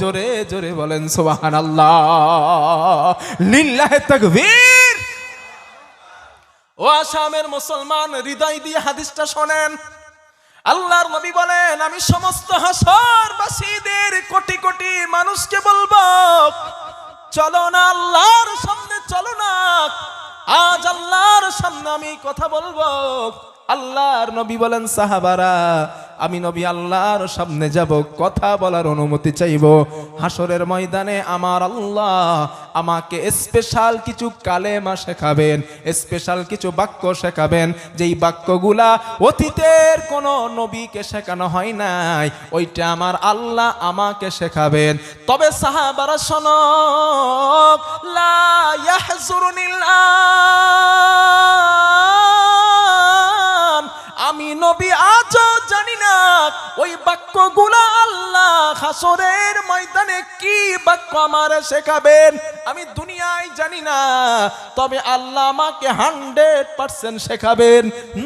জোরে জোরে বলেন সুবহানাল্লাহ, লিল্লাহি তাকবীর। ও আসামের মুসলমান, হৃদয় দিয়ে হাদিসটা শোনেন। আল্লাহর নবী বলেন আমি সমস্ত হাসরবাসীদের কোটি কোটি মানুষকে বলবো চলো না আল্লাহর সামনে, চলো না আজ আল্লাহর সামনে আমি কথা বলবো। আল্লাহর নবী বলেন সাহাবারা আমি নবী আল্লাহর সামনে যাব, কথা বলার অনুমতি চাইব। হাসরের ময়দানে আমার আল্লাহ আমাকে স্পেশাল কিছু কালেমা শেখাবেন, স্পেশাল কিছু বাক্য শেখাবেন, যেই বাক্যগুলা অতীতের কোন নবীকে শেখানো হয় নাই, ওইটা আমার আল্লাহ আমাকে শেখাবেন। তবে সাহাবারা শোনো, লা ইয়াহজুরুনিল আমি নবী আজও জানি না ওই বাক্যগুলো আল্লাহ হাসরের ময়দানে কি বাক্য আমার শেখাবেন, আমি দুনিয়ায় জানি না। তবে আল্লাহ আমাকে 100% শেখাবেন।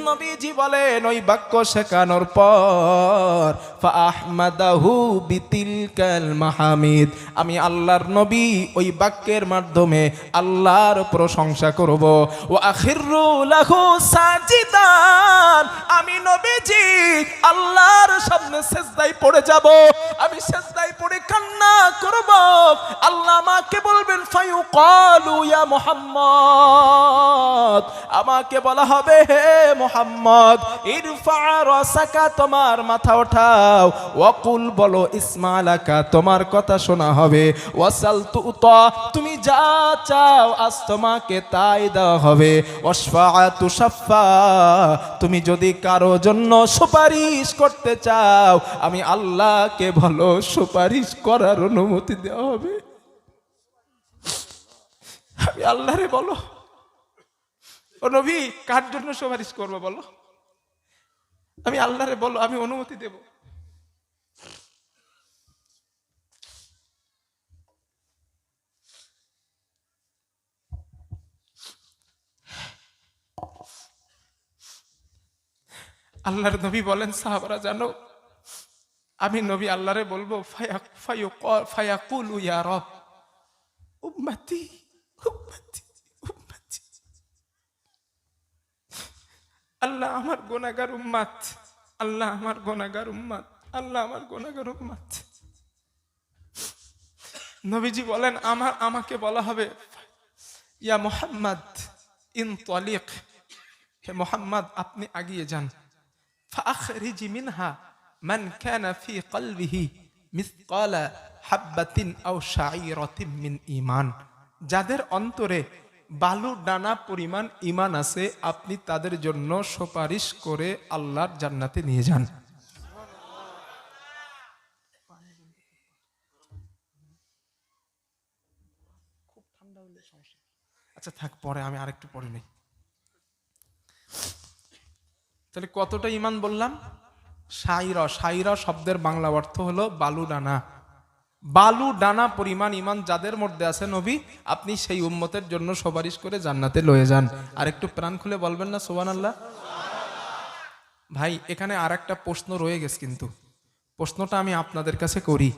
নবীজি বলেন ওই বাক্য শেখানোর পর ফাআহমাদাহু বিতিলকাল মাহামিদ, আমি আল্লাহর নবী ওই বাক্যের মাধ্যমে আল্লাহর প্রশংসা করব। ওয়া আখিরু লাহু সাজিদান, আমি নবীজি আল্লাহর সামনে সেজদায় পড়ে যাব, আমি সেজদায় পড়ে কান্না করব। আল্লাহ আমাকে বলবেন ফায়ুকালু ইয়া মুহাম্মদ, আমাকে বলা হবে হে মুহাম্মদ ইরফা রাসাকা, তোমার মাথা ওঠাও, ওয়াকুল বলো ইসমালাকা, তোমার কথা শোনা হবে, ওয়াসাল তুতা, তুমি যা চাও আজ তোমাকে তাই দেওয়া হবে, ওয়াশফা তুশাফা, তুমি যদি কারো জন্য সুপারিশ করতে চাও আমি আল্লাহকে বলো সুপারিশ করার অনুমতি দেওয়া হবে। আমি আল্লাহরে বলো ও নবী কার জন্য সুপারিশ করবো বলো, আমি আল্লাহরে বলো আমি অনুমতি দেব। আল্লাহর নবী বলেন, সাহাবারা জানো আমি নবী আল্লাহরে বলবো, ফায়াকুলু ইয়া রব উম্মতি উম্মতি উম্মতি। আল্লাহ আমার গুনাহগার উম্মত, আল্লাহ আমার গুনাহগার উম্মত, আল্লাহ আমার গুনাহগার উম্মত। নবীজি বলেন আমাকে বলা হবে, ইয়া মুহাম্মদ ইনতালিক, হে মুহাম্মদ আপনি এগিয়ে যান। ফাখরিজি মিনহা মান কানা ফি কলবিহি মিসকালা হাববাতিন আও শাঈরাতিন মিন ঈমান। যাদের অন্তরে বালু ডানা পরিমাণ ঈমান আছে, আপনি তাদের জন্য সুপারিশ করে আল্লাহর জান্নাতে নিয়ে যান। খুব ঠান্ডা হলে সমস্যা, আচ্ছা থাক, পরে আমি আরেকটু পরে নেই। তাহলে কতটা ঈমান বললাম? শাইরা, শাইরা শব্দের বাংলা অর্থ হলো বালু ডানা। বালু ডানা পরিমাণ ঈমান যাদের মধ্যে আছে, নবী আপনি সেই উম্মতের জন্য সুপারিশ করে জান্নাতে লয়ে যান। আর একটু প্রাণ খুলে বলবেন না সুবহানাল্লাহ? ভাই এখানে আর একটা প্রশ্ন রয়ে গেছে, কিন্তু প্রশ্নটা আমি আপনাদের কাছে করি।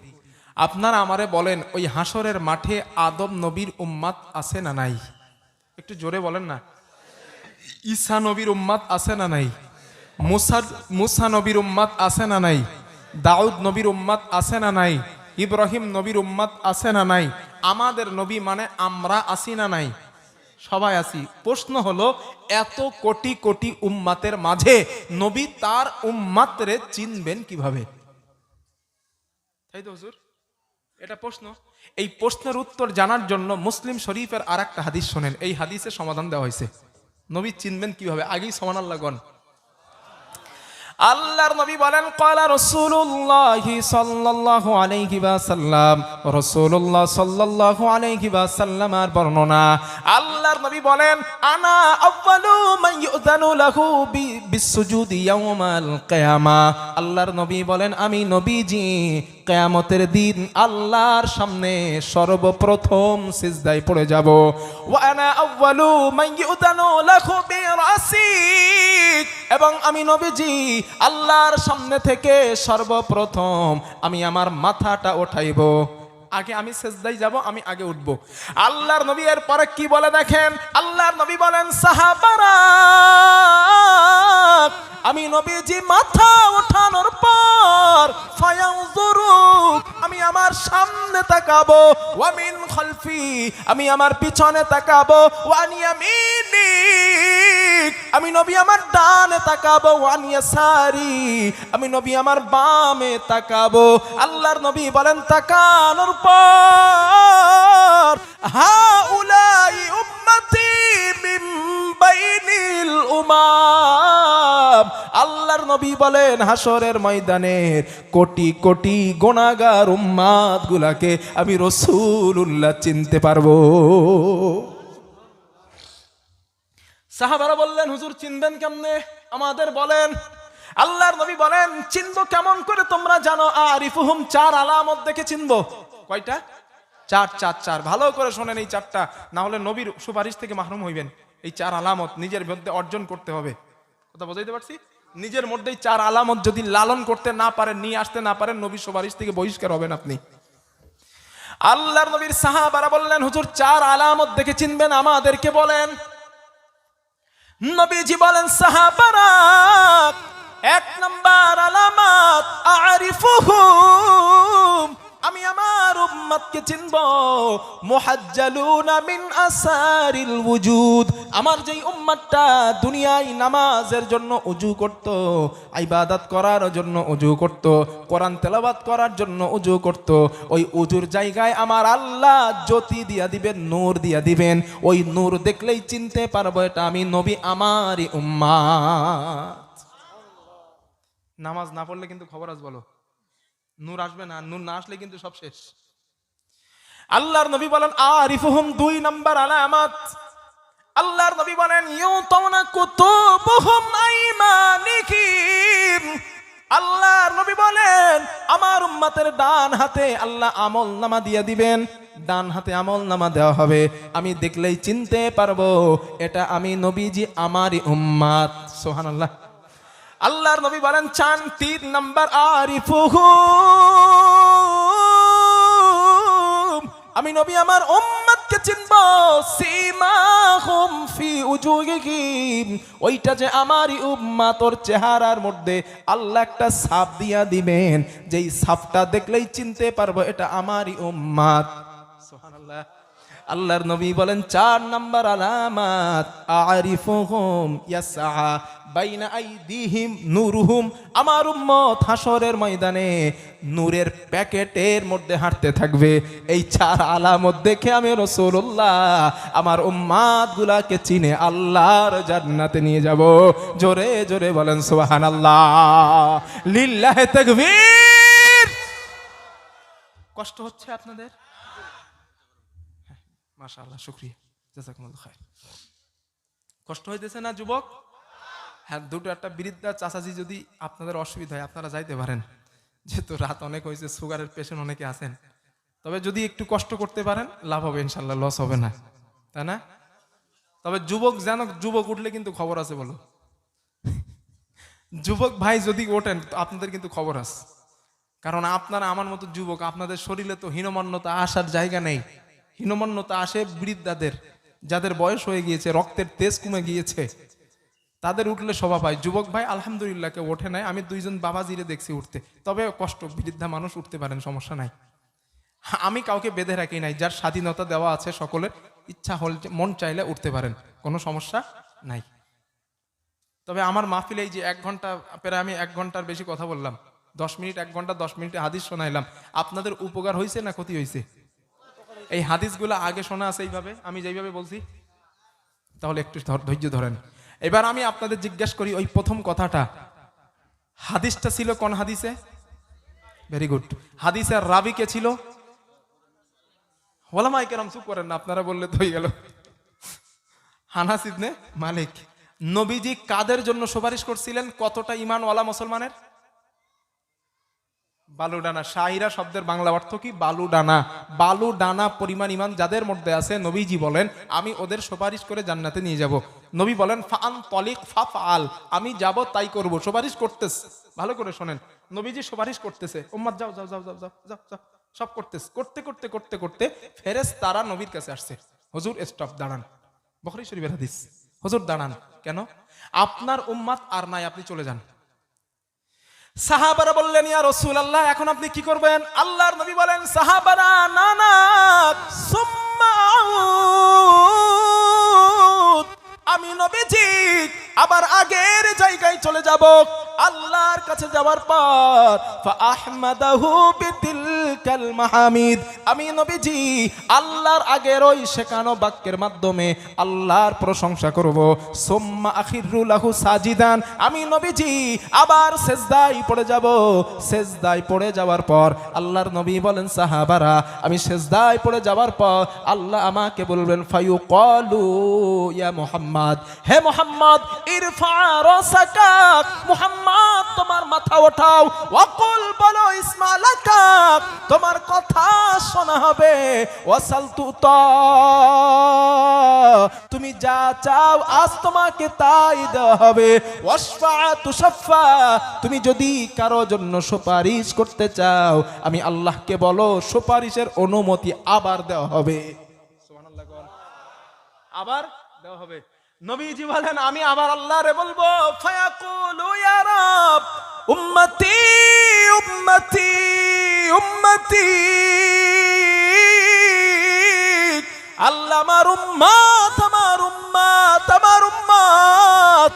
আপনারা আমারে বলেন, ওই হাসরের মাঠে আদম নবীর উম্মাত আছে না নাই? একটু জোরে বলেন না। ঈসা নবীর উম্মাত আছে না নাই? মুসা নবীর উম্মাত আছে না নাই? দাউদ নবীর উম্মাত আছে না নাই? ইব্রাহিম নবীর উম্মাত আছে না নাই? আমাদের নবী মানে আমরা আছি না নাই? সবাই আছি। প্রশ্ন হলো, এত কোটি কোটি উম্মাতের মাঝে নবী তার উম্মাতরে চিনবেন কিভাবে? তাই তো হুজুর, এটা প্রশ্ন। এই প্রশ্নের উত্তর জানার জন্য মুসলিম শরীফের আর একটা হাদিস শোনেন। এই হাদিসের সমাধান দেওয়া হয়েছে, নবী চিনবেন কিভাবে। আগেই সুবহানাল্লাহ গণ। আল্লাহর নবী বলেন, ক্বালা রাসূলুল্লাহ সাল্লাল্লাহু আলাইহি ওয়াসাল্লাম, রাসূলুল্লাহ সাল্লাল্লাহু আলাইহি ওয়াসাল্লামের বর্ণনা। আল্লাহর নবী বলেন, আনা আউয়ালু মান ইউযানু লাহু বিসসুজুদি ইয়াউমাল কিয়ামা। আল্লাহর নবী বলেন, আমি নবীজি কিয়ামতের দিন আল্লাহর সামনে সর্বপ্রথম সিজদায় পড়ে যাব। ওয়া আনা আউয়ালু মান ইউযানু লাহু বিরাসি, এবং আমি নবীজি আল্লাহর সামনে থেকে সর্বপ্রথম আমি আমার মাথাটা উঠাইব। আগে আমি সিজদায় যাব, আমি আগে উঠব। আল্লাহর নবী এর পরে কি বলে দেখেন। আল্লাহর নবী বলেন, সাহাবারা আমি নবীজি মাথা ওঠানোর পর ফায়ানজুরু, আমি আমার সামনে তাকাবো, ওয়া মিন খালফি, আমি আমার পিছনে তাকাবো, ওয়া আন ইয়ামিনি, আমি নবী আমার ডানে তাকাবো, ওয়া আন ইয়াসারি, আমি নবী আমার বামে তাকাবো। আল্লাহর নবী বলেন, তাকানোর পর হাউলাই উম্মতি মিন বাইনিল উমাম, আল্লাহর নবী বলেন হাসরের ময়দানের কোটি কোটি গুনাহগার উম্মাত গুলাকে আমি রাসূলুল্লাহ চিনতে পারবো। সাহাবারা বললেন, হুজুর চিনবেন কেমনে, আমাদের বলেন। আল্লাহর নবী বলেন, চিনবো কেমন করে তোমরা জানো? আরিফুহুম, চার আলামত দেখে চিনবো। কয়টা? চার চার চার। ভালো করে শোনেন এই চারটা, না হলে নবীর সুপারিশ থেকে মাহরুম হইবেন। এই চার আলামত নিজের মধ্যে অর্জন করতে হবে। কথা বুঝাইতে পারছি? নিজের মধ্যেই চার আলামত যদি লালন করতে না পারেন, নিয়ে আসতে না পারেন, নবীর সুপারিশ থেকে বহিষ্কার হবেন আপনি। আল্লাহর নবীর সাহাবারা বললেন, হুজুর চার আলামত দেখে চিনবেন, আমাদেরকে বলেন। নবীজি বলেন, সাহাবারা এক নাম্বার আলামত আরিফুহুম, আমি আমার উম্মতকে চিনব, মুহাজ্জালুনা মিন আসারিল ওয়ুজুদ, আমার যেই উম্মতটা দুনিয়ায় নামাজের জন্য ওযু করত, ইবাদত করার জন্য ওযু করত, কোরআন তেলাওয়াত করার জন্য ওযু করত, ওই ওযুর জায়গায় আমার আল্লাহ জ্যোতি দিয়া দিবেন, নূর দিয়া দিবেন। ওই নূর দেখলেই চিনতে পারবো এটা আমি নবী, আমারই উম্মত। নামাজ না পড়লে কিন্তু খবর আজ বলো, নূর আসবে না, নূর না আসলে কিন্তু সব শেষ। আল্লাহর নবী বলেন, আরিফুহুম, দুই নাম্বার আলামত। আল্লাহর নবী বলেন, ইউতাউনা কুতুবুহুম আইমানিহিম, আল্লাহর নবী বলেন আমার উম্মতের ডান হাতে আল্লাহ আমল নামা দিয়ে দিবেন, ডান হাতে আমল নামা দেওয়া হবে, আমি দেখলেই চিনতে পারবো এটা আমি নবীজি, আমারই উম্মত। সুবহানাল্লাহ। আল্লাহর নবী বলেন চান 3 নাম্বার আরিফুহু, আমি নবী আমার উম্মতকে চিনব, সীমাহুম ফি উজুহিহিম, ওইটা যে আমারই উম্মত, ওর চেহারার মধ্যে আল্লাহ একটা ছাপ দিয়া দিবেন, যেই ছাপটা দেখলেই চিনতে পারবো এটা আমারই উম্মত। সুবহানাল্লাহ। আল্লাহর নবী বলেন 4 নাম্বার আলামাত আরিফুহুম ইয়াসআ বাইনা আইদিহিম নূরুহুম, আমার উম্মত হাসরের ময়দানে নূরের প্যাকেটের মধ্যে হাঁটতে থাকবে। এই 4 আলামত দেখে আমি রাসূলুল্লাহ আমার উম্মত গুলাকে চিনে আল্লাহর জান্নাতে নিয়ে যাব। জোরে জোরে বলেন সুবহানাল্লাহ, লিল্লাহি তাকবীর। কষ্ট হচ্ছে আপনাদের? মাশাআল্লাহ, শুকরিয়া, জাযাকুমুল্লাহ খায়র। কষ্ট হইতেছে না যুবক? হ্যাঁ, দুটো একটা বৃদ্ধা চাচাজি যদি আপনাদের অসুবিধা হয় আপনারা যাইতে পারেন, যেহেতু রাত অনেক হয়েছে, সুগারের পেশেন্ট অনেকে আছেন। তবে যদি একটু কষ্ট করতে পারেন লাভ হবে ইনশাল্লাহ, লস হবে না, তাই না? তবে যুবক যেন, যুবক উঠলে কিন্তু খবর আছে, বলো যুবক ভাই যদি ওঠেন আপনাদের কিন্তু খবর আছে, কারণ আপনারা আমার মতো যুবক, আপনাদের শরীরে তো হীনমন্যতা আসার জায়গা নেই। হীনমন্যতা আসে বৃদ্ধাদের, যাদের বয়স হয়ে গিয়েছে, রক্তের তেজ কমে গিয়েছে, তাদের উঠলে শোভা পায়। যুবক ভাই আলহামদুলিল্লাহ কেউ ওঠে নাই, আমি 2জন বাবাজিরে দেখছি উঠতে, তবে কষ্ট, বৃদ্ধা মানুষ উঠতে পারেন, সমস্যা নাই। আমি কাউকে বেঁধে রাখি নাই, যার স্বাধীনতা দেওয়া আছে, সকলের ইচ্ছা হল মন চাইলে উঠতে পারেন, কোনো সমস্যা নাই। তবে আমার মাহফিলে এই যে 1 ঘন্টা প্রায়, আমি 1 ঘন্টার বেশি কথা বললাম, 10 মিনিট 1 ঘন্টা 10 মিনিটে হাদিস শোনাইলাম, আপনাদের উপকার হয়েছে না ক্ষতি হয়েছে? এই হাদিসগুলো আগে শোনা আছে এইভাবে, আমি যেইভাবে বলছি? তাহলে একটু ধৈর্য ধরেন। এবার আমি আপনাদের জিজ্ঞেস করি, ওই প্রথম কথাটা, হাদিসটা ছিল কোন হাদিসে? Very good. হাদিসের রাবি কে ছিল? ওলামায়ে কেরাম চুপ করেন না, আপনারা বললে তো হয়ে গেল। আনাস ইবনে মালিক। নবীজি কাদের জন্য সুপারিশ করছিলেন? কতটা ঈমানওয়ালা মুসলমানের? বালুডানা। শাহিরা শব্দের বাংলা অর্থ কি? বালুডানা। বালুডানা পরিমাণ ঈমান যাদের মধ্যে আছে, নবীজি বলেন আমি ওদের সুপারিশ করে জান্নাতে নিয়ে যাব। নবী বলেন ফাআন তলিক ফাফআল, আমি যাব তাই করব। সুপারিশ করতেছে, ভালো করে শোনেন, নবীজি সুপারিশ করতেছে, উম্মত যাও যাও যাও যাও যাও যাও যাও, সব করতেছে। করতে করতে করতে করতে ফেরেশতারা নবীর কাছে আসছে, হুজুর স্টপ, দাঁড়ান। বুখারী শরীফের হাদিস। হুজুর দাঁড়ান কেন? আপনার উম্মত আর নাই, আপনি চলে যান। সাহাবারা বললেন ইয়া রাসূলুল্লাহ, এখন আপনি কি করবেন? আল্লাহর নবী বলেন সাহাবারা না না, সুম্মা আউদ, আমি নবীজি আবার আগের জায়গায় চলে যাব। আল্লাহর কাছে যাওয়ার পর ফাআহমাদাহু বিতিলকাল মাহামিদ, আমি নবীজি আল্লাহর আগের ওই শেখানো বাক্যের মাধ্যমে আল্লাহর প্রশংসা করব। সুম্মা আখিরু লাহু সাজিদান, আমি নবীজি আবার সেজদায় পড়ে যাব। সেজদায় পড়ে যাওয়ার পর আল্লাহর নবী বলেন সাহাবারা, আমি সেজদায় পড়ে যাওয়ার পর আল্লাহ আমাকে বলবেন ফায়ুকালু ইয়া মুহাম্মদ, হে মুহাম্মদ ইরফা রাসাকা, মুহাম্মদ তোমার মাথা ওঠাও, ওয়াকুল বলো ইসমালাকা, তোমার কথা শোনা হবে, ওয়াসাল তুতা, তুমি যা চাও আজ তোমাকে তাই দেওয়া হবে, ওয়াশফা তুশাফা, তুমি যদি কারো জন্য সুপারিশ করতে চাও আমি আল্লাহকে বলো, সুপারিশের অনুমতি আবার দেওয়া হবে। সুবহানাল্লাহ, আবার দেওয়া হবে। নবীজি বলেন আমি আবার আল্লাহরে বলবো, ফায়াকুলু ইয়া রাব উম্মতি উম্মতি উম্মতি, আল্লাহ আমার উম্মত আমার উম্মত আমার উম্মত।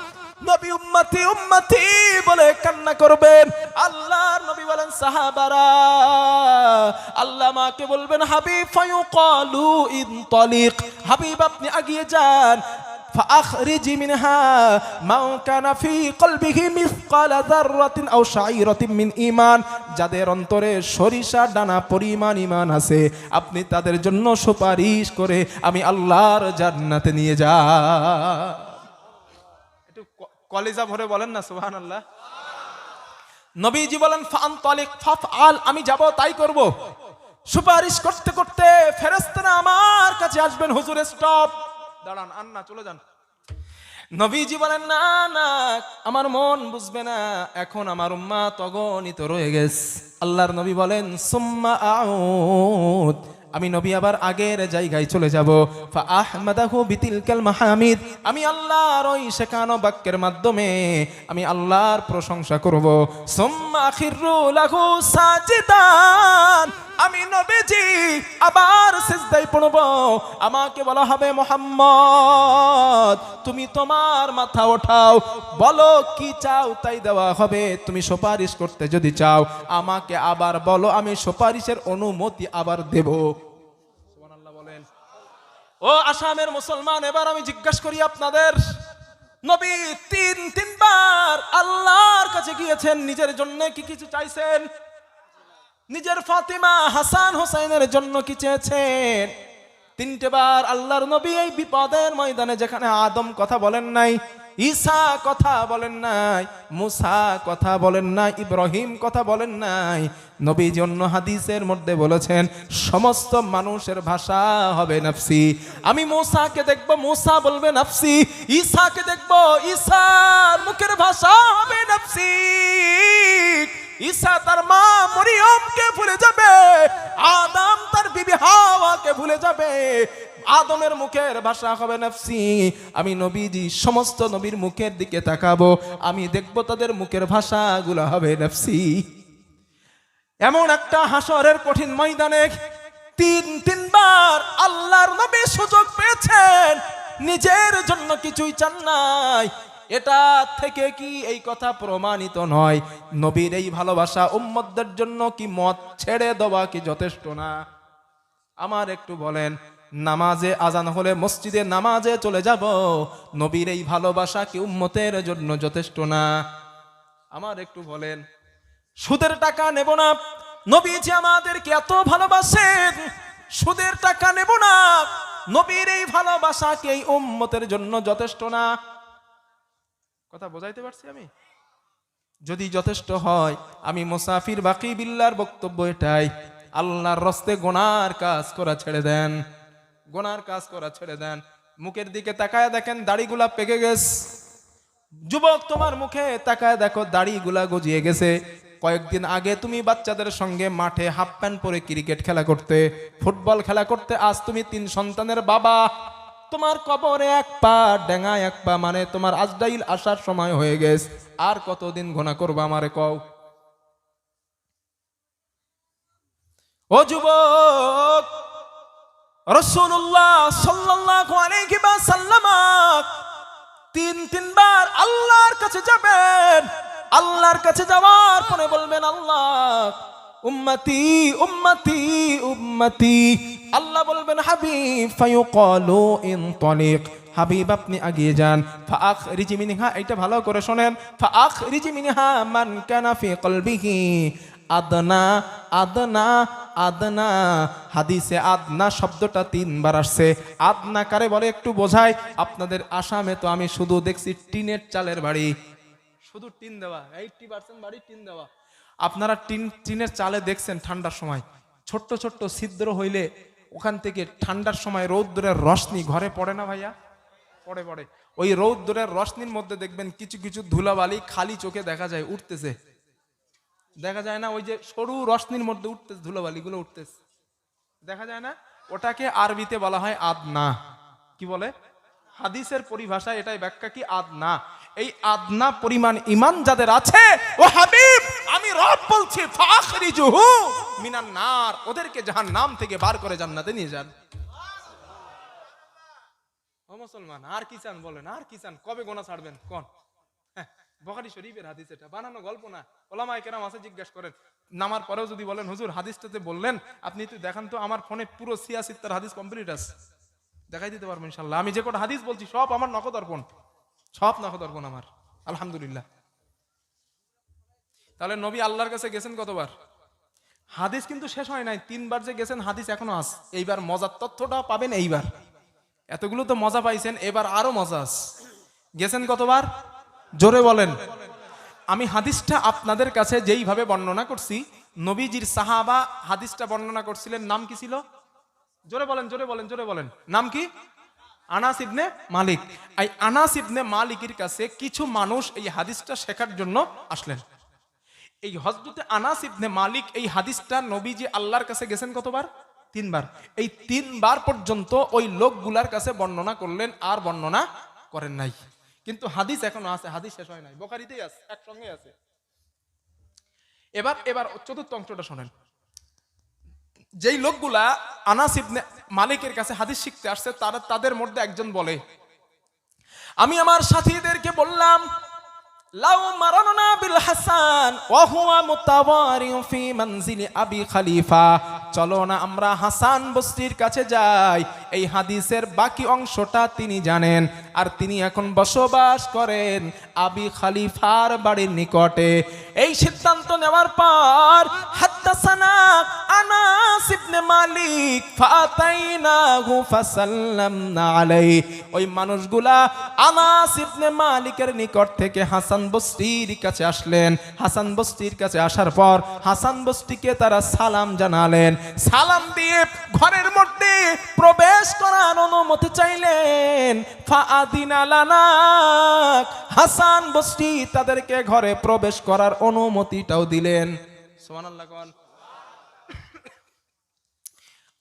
নবী উম্মতি উম্মতি বলে কান্না করবেন। আল্লাহর নবী বলেন সাহাবারা, আল্লাহ মাকে বলবেন হাবিব ফায়ুকালু ইনতালিক, হাবিব আপনি এগিয়ে যান, فأخرج منها من كان في قلبه مثقال ذرة أو شعيرة من إيمان, যাদের অন্তরে সরিষা দানা পরিমাণ ঈমান আছে আপনি তাদের জন্য সুপারিশ করে আমি আল্লাহর জান্নাতে নিয়ে যাই। একটু কলিজা ভরে বলেন না সুবহানাল্লাহ। নবীজি বলেন ফাআনতালিক ফাফআল, আমি যাব তাই করব। সুপারিশ করতে করতে ফেরেশতারা আমার কাছে আসবেন, হুজুর স্টপ, দাঁড়ান, আন্না চলে যান। নবীজি বলেন না না, আমার মন বুঝবে না, এখন আমার উম্মাত অগণিত রয়ে গেছে। আল্লাহর নবী বলেন সুম্মা আউদ, আমি নবী আবার আগের জায়গায় চলে যাব। ফা আহমাদাহু বিতিলকাল মাহামিদ, আমি আল্লাহর ওই শেখানো বাক্যের মাধ্যমে আমি আল্লাহর প্রশংসা করব। সুম্মা আখিরু লাহু সাজিদান, আমি নবীজি আবার সিজদায় পড়ব। আমাকে বলা হবে মুহাম্মদ তুমি তোমার মাথা ওঠাও, বলো কি চাও তাই দেওয়া হবে। তুমি সুপারিশ করতে যদি চাও আমাকে আবার বলো, আমি সুপারিশের অনুমতি আবার দেব। সুবহানাল্লাহ বলেন। ও আসামের মুসলমান, এবার আমি জিজ্ঞাসা করি আপনাদের, নবী তিনবার আল্লাহর কাছে গিয়েছেন, নিজের জন্য কি কিছু চাইছেন? নিজের ফাতিমা হাসান হোসেনের জন্য কি চেয়েছেন? তিনটে বার আল্লাহর নবী এই বিপদের ময়দানে, যেখানে আদম কথা বলেন নাই, ঈসা কথা বলেন নাই, মুসা কথা বলেন নাই, ইব্রাহিম কথা বলেন নাই, নবীজি অন্য হাদিসের মধ্যে বলেছেন সমস্ত মানুষের ভাষা হবে নাফসি। আমি মুসাকে দেখব, মুসা বলবে নাফসি। ঈসাকে দেখব, ঈসার মুখের ভাষা হবে নাফসি। ঈসা তার মা মরিয়মকে ভুলে যাবে, আদম তার বিবি হাওয়াকে ভুলে যাবে, আদমের মুখের ভাষা হবে নাফসি। আমি নবীজি সমস্ত নবীর মুখের দিকে তাকাবো, আমি দেখব তাদের মুখের ভাষাগুলো হবে নাফসি। এমন একটা হাসরের কঠিন ময়দানে তিনবার আল্লাহর নবী সুযোগ পেয়েছেন, নিজের জন্য কিছুই চান নাই। এটা থেকে কি এই কথা প্রমাণিত নয় নবীর এই ভালোবাসা উম্মতদের জন্য কি মত ছেড়ে দেওয়া কি যথেষ্ট না? আমার একটু বলেন, নামাজে আজান হলে মসজিদে নামাজে চলে যাব, নবীর এই ভালোবাসা কি উম্মতের জন্য যথেষ্ট না? আমার একটু বলেন, সুদের টাকা নেব না, নবীজি আমাদেরকে এত ভালোবাসেন, সুদের টাকা নেব না, নবীর এই ভালোবাসা কি এই উম্মতের জন্য যথেষ্ট না? কথা বোঝাইতে পারছি আমি? যদি যথেষ্ট হয়, আমি মুসাফির বাকি বিল্লার বক্তব্য এটাই, আল্লাহর রাস্তে গুনার কাজ করা ছেড়ে দেন, গুনার কাজ করা ছেড়ে দেন। মুখের দিকে তাকায় দেখেন দাড়িগুলা পেকে গেছে। যুবক, তোমার মুখে তাকায় দেখো দাড়িগুলা গজিয়ে গেছে। কয়েকদিন আগে তুমি বাচ্চাদের সঙ্গে মাঠে হাফ প্যান্ট পরে ক্রিকেট খেলা করতে, ফুটবল খেলা করতে, আজ তুমি 3 সন্তানের বাবা। তোমার কবরে এক পা, ডেঙ্গায় এক পা, মানে তোমার আজরাইল আসার সময় হয়ে গেছে। আর কতদিন গুনাহ করবা আমারে কও? ও যুবক, রাসূলুল্লাহ সাল্লাল্লাহু আলাইহি ওয়াসাল্লাম তিনবার আল্লাহর কাছে যাবেন, আল্লাহর কাছে যাওয়ার পরে বলবেন আল্লাহ উম্মতি উম্মতি উম্মতি। আল্লাহ বলবেন হাবিব ফায়ুকালু ইনতালিক, হাবিব আপনি এগিয়ে যান। ফাআখরিজ মিনহা, এটা ভালো করে শুনেন, ফাআখরিজ মিনহা মান কানা ফি কলবিহি আদনা আদনা আদনা। হাদিসে আদনা শব্দটা 3 বার আসছে। আদনা কারে বলে একটু বোঝাই। আপনাদের আসামে তো আমি শুধু দেখছি টিনের চালের বাড়ি, শুধু টিন দেওয়া, 80% বাড়ি টিন দেওয়া। আপনারা টিনের চালে দেখছেন ঠান্ডার সময় ছোট্ট ছোট্ট ছিদ্র হইলে ওখান থেকে ঠান্ডার সময় রৌদ্রের রশ্মি ঘরে পড়ে না ভাইয়া? পড়ে পড়ে। ওই রৌদ্রের রশ্মির মধ্যে দেখবেন কিছু কিছু ধুলাবালি খালি চোখে দেখা যায় উঠতেছে, দেখা যায় না? ওই যে সরু রশ্মির মধ্যে উঠতেছে, ধুলাবালিগুলো উঠতেছে, দেখা যায় না? ওটাকে আরবিতে বলা হয় আদনা। কি বলে? হাদিসের পরিভাষায় এটাই ব্যাখ্যা কি? আদনা। এই আদনা পরিমাণ ঈমান যাদের আছে, ও হাবিব আমি রব বলছি ফাখরিজুহু মিনান নার, ওদেরকে জাহান্নাম থেকে বার করে জান্নাতে নিয়ে যান। ও মুসলমান, আর কি চান বলেন? আর কি চান? কবে গোনা ছাড়বেন কোন? বুখারী শরীফের হাদিস, এটা বানানো গল্প না। ওলামায়ে কেরাম আছে, জিজ্ঞাসা করেন। নামার পরেও যদি বলেন হুজুর হাদিসটাতে বললেন, আপনি একটু দেখান তো, আমার ফোনে পুরো 76 হাদিস কমপ্লিট আছে, দেখাই দিতে পারবো ইনশাআল্লাহ। আমি যে কটা হাদিস বলছি সব আমার নখদর্পণ, সব নখদর্পণ আমার, আলহামদুলিল্লাহ। তাহলে নবী আল্লাহর কাছে গেছেন কতবার? হাদিস কিন্তু শেষ হয় নাই, 3 বার যে গেছেন হাদিস এখনো আছে। এইবার মজার তথ্যটা পাবেন। এইবার এতগুলো তো মজা পাইছেন, এবার আরো মজা আছে। গেছেন কতবার? জোরে বলেন। আমি হাদিসটা আপনাদের কাছে যেইভাবে বর্ণনা করছি, নবীজির সাহাবা হাদিসটা বর্ণনা করছিলেন, নাম কি ছিল? জোরে বলেন, জোরে বলেন, জোরে বলেন, নাম কি? আনাস ইবনে মালিক। এই আনাস ইবনে মালিকের কাছে কিছু মানুষ এই হাদিসটা শেখার জন্য আসলেন। এই হযরতে আনাস ইবনে মালিক এই হাদিসটা নবীজি আল্লাহর কাছে গেছেন কতবার? 3 বার। এই 3 বার পর্যন্ত ওই লোকগুলার কাছে বর্ণনা করলেন, আর বর্ণনা করেন নাই। কিন্তু হাদিস এখনো আছে, হাদিস শেষ হয় নাই, বুখারীতেই আছে, একসঙ্গে আছে। এবার চতুর্থ অংশটা শোনেন। যেই লোকগুলা আনাস ইবনে মালিকের কাছে হাদিস শিখতে আসছে, তাদের মধ্যে একজন বলে, আমি আমার সাথীদেরকে বললাম, লাউ মারানা বিল হাসান ওয়া হুয়া মুতাওয়ারি ফি মানজিলি আবি খলিফা, চলো না আমরা হাসান বসরির কাছে যাই, এই হাদিসের বাকি অংশটা তিনি জানেন, আর তিনি এখন বসবাস করেন আবি খলিফার বাড়ির নিকটে। এই সিদ্ধান্ত নেওয়ার পর হাদাসানা আনাস ইবনে মালিক ফাতাইনাহু ফাসাল্লামনা আলাইহি, ওই মানুষগুলা আনাস ইবনে মালিকের নিকট থেকে হাসান বসরির কাছে আসলেন। হাসান বসরির কাছে আসার পর হাসান বসরিকে তারা সালাম জানালেন। সালাম দিয়ে ঘরের মধ্যে প্রবেশ করার অনুমতি চাইলেন। ফাআদিনা লানা, হাসান বসরি তাদেরকে ঘরে প্রবেশ করার অনুমতিটাও দিলেন। সুবহানাল্লাহ কোন।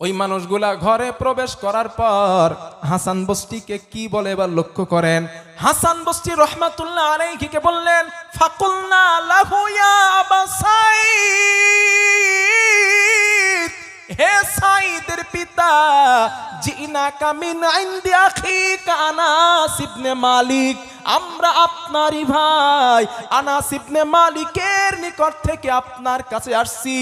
ওই মানুষগুলা ঘরে প্রবেশ করার পর হাসান বসরিকে কি বলে এবার লক্ষ্য করেন। হাসান বসরি রহমাতুল্লাহ আলাইহি কে বললেন, ফাকুলনা লাহু ইয়া আবা সাঈদ, হে সাঈদের পিতা, জিনাকা মিন ইনদি আখিকা আনাস ইবনে মালিক, আমরা আপনারই ভাই আনাস ইবনে মালিকের নিকট থেকে আপনার কাছে আসছি।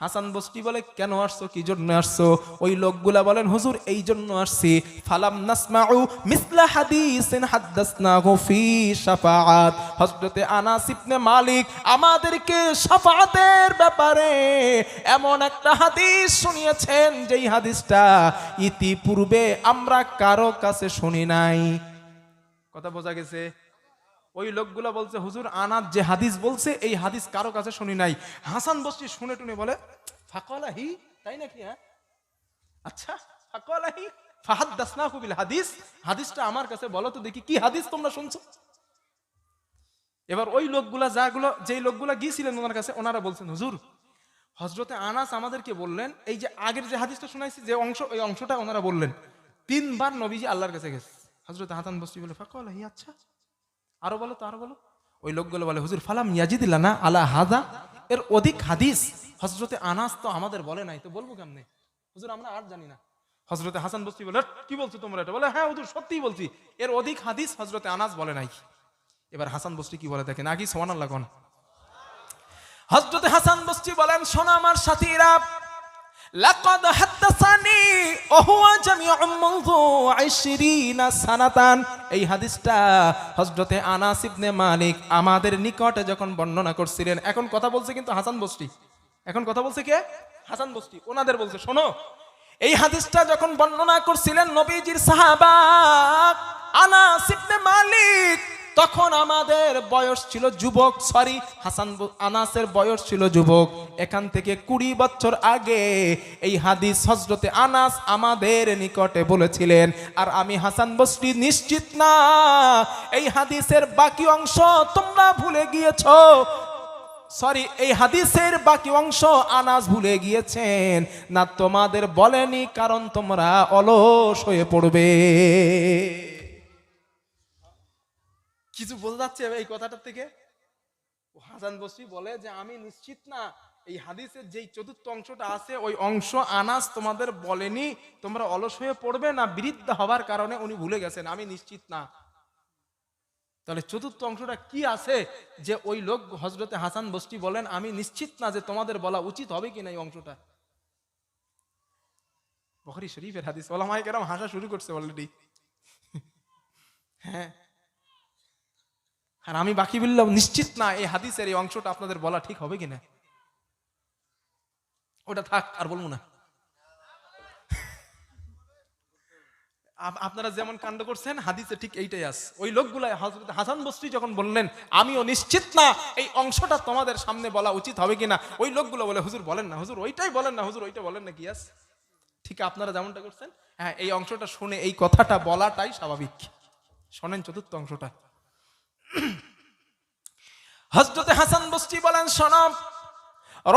হাসান বসরি বলে, কেন আসছো, কি জন্য আসছো? ওই লোকগুলা বলেন, হুজুর এই জন্য আসছি, ফালাম নাসমাউ মিসলা হাদিসিন হাদাসনাহু ফি শাফাআত, হযরতে আনাস ইবনে মালিক আমাদেরকে শাফাআতের ব্যাপারে এমন একটা হাদিস শুনিয়েছেন, যেই হাদিসটা ইতিপূর্বে আমরা কারো কাছে শুনি নাই। কথা বোঝা গেছে? ওই লোকগুলা বলছে, হুজুর আনাস যে হাদিস বলছে এই হাদিস কারো কাছে শুনি নাই। হাসান বসরি শুনে টুনে বলে, ফাকালাহি, তাই নাকি? হ্যাঁ, আচ্ছা, ফাকালাহি ফাহাদাসনাহু বিল হাদিস, হাদিসটা আমার কাছে বলো তো দেখি, কি হাদিস তোমরা শুনছো? এবার ওই লোকগুলা যেই লোকগুলা গিয়েছিলেন ওনার কাছে, ওনারা বলছেন, হুজুর হযরতে আনাস আমাদেরকে বললেন, এই যে আগের যে হাদিসটা শোনাইছি যে অংশ, ওই অংশটা ওনারা বললেন 3 বার নবীজি আল্লাহর কাছে গেছে। হযরতে হাসান বসরি বলে, ফাকালাহি, আচ্ছা আরো বলো তো, আরো বলো। ওই লোকগুলো বলে, হুজুর ফালাম ইয়াজিদ লানা আলা হাদা, এর অধিক হাদিস হযরতে আনাস তো আমাদের বলে নাই, তো বলবো কেমনে হুজুর, আমরা আর জানি না। হযরতে হাসান বসরি বলে, কি বলছো তোমরা এটা? বলে, হ্যাঁ হুজুর সত্যিই বলছি, এর অধিক হাদিস হযরতে আনাস বলে নাই। এবার হাসান বসরি কি বলে দেখেন, আগে সুবহানাল্লাহ কোন। হযরতে হাসান বসরি বলেন, শোনো আমার সাথীরা, লাকাদ হাদাসানি ওয়া হুয়া জামিউম মুনযু 20 সানাতান, এই হাদিসটা হযরতে আনাস ইবনে মালিক আমাদের নিকটে যখন বর্ণনা করছিলেন, এখন কথা বলছে কিন্তু হাসান বসরি, এখন কথা বলছে কে? হাসান বসরি। ওনাদের বলছে, শোনো এই হাদিসটা যখন বর্ণনা করছিলেন নবীজির সাহাবা আনাস ইবনে মালিক, তখন আমাদের বয়স ছিল যুবক, আনাসের বয়স ছিল যুবক। এখান থেকে 20 বছর আগে এই হাদিস হযরতে আনাস আমাদের নিকটে বলেছিলেন। আর আমি হাসান বসরি নিশ্চিত না এই হাদিসের বাকি অংশ তোমরা ভুলে গিয়েছো, এই হাদিসের বাকি অংশ আনাস ভুলে গিয়েছেন না, তোমাদের বলেনি, কারণ তোমরা অলস হয়ে পড়বে। কিছু বোঝা যাচ্ছে এই কথাটার থেকে? হাসান বসরি বলে যে আমি নিশ্চিত না এই হাদিসের যেই চতুর্থ অংশটা আছে ওই অংশ আনাস তোমাদের বলেনি, তোমরা অলস হয়ে পড়বে না, বিরুদ্ধ হওয়ার কারণে উনি ভুলে গেছেন, আমি নিশ্চিত না। তাহলে চতুর্থ অংশটা কি আছে যে ওই লোক হযরতে হাসান বসরি বলেন, আমি নিশ্চিত না যে তোমাদের বলা উচিত হবে কিনা এই অংশটা। বুখারী শরীফের হাদিস, ওলামায়ে কেরাম হাসা শুরু করছে অলরেডি। হ্যাঁ, আর আমি বাকি বললাম নিশ্চিত না এই হাদিসের এই অংশটা আপনাদের বলা ঠিক হবে কিনা। ওটা থাক, আর বলবো না। আপনারা যেমন কাণ্ড করছেন হাদিসে ঠিক এইটাই আছে। ওই লোকগুলা হযরত হাসান বসরি যখন বললেন আমিও নিশ্চিত না এই অংশটা তোমাদের সামনে বলা উচিত হবে কিনা, ওই লোকগুলো বলে, হুজুর বলেন না, হুজুর ওইটাই বলেন না, হুজুর ওইটা বলেন না, কি আছে ঠিক আপনারা যেমনটা করছেন হ্যাঁ, এই অংশটা শুনে এই কথাটা বলাটাই স্বাভাবিক। শোনেন চতুর্থ অংশটা। হযরতে হাসান বসরি বলেন, শোনো,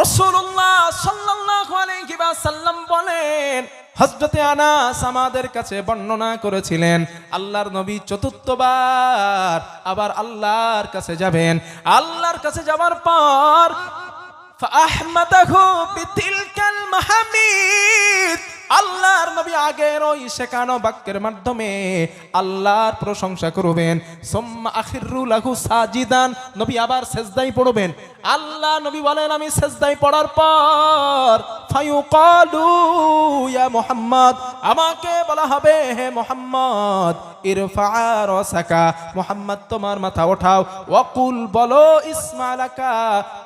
রাসূলুল্লাহ সাল্লাল্লাহু আলাইহি ওয়াসাল্লাম বলেন, হযরতে আনাস আমাদের কাছে বর্ণনা করেছিলেন, আল্লাহর নবী চতুর্থবার আবার আল্লাহর কাছে যাবেন। আল্লাহর কাছে যাওয়ার পর ফাআহমাদাহু বিতিলকাল মাহমিদ, আল্লাহর নবী আগের ওই শেখানো বাক্যের মাধ্যমে আল্লাহর প্রশংসা করবেন। সুম্মা আখিরু লাহু সাজিদান, নবী আবার সেজদায় পড়বেন। আল্লাহ নবী বলেন, আমি সেজদায় পড়ার পর ফায়ুকালু ইয়া মুহাম্মদ, আমাকে বলা হবে, হে মুহাম্মদ, ইরফা রাসাকা, মুহাম্মদ তোমার মাথা ওঠাও, ওয়াকুল, বলো, ইসমালাকা,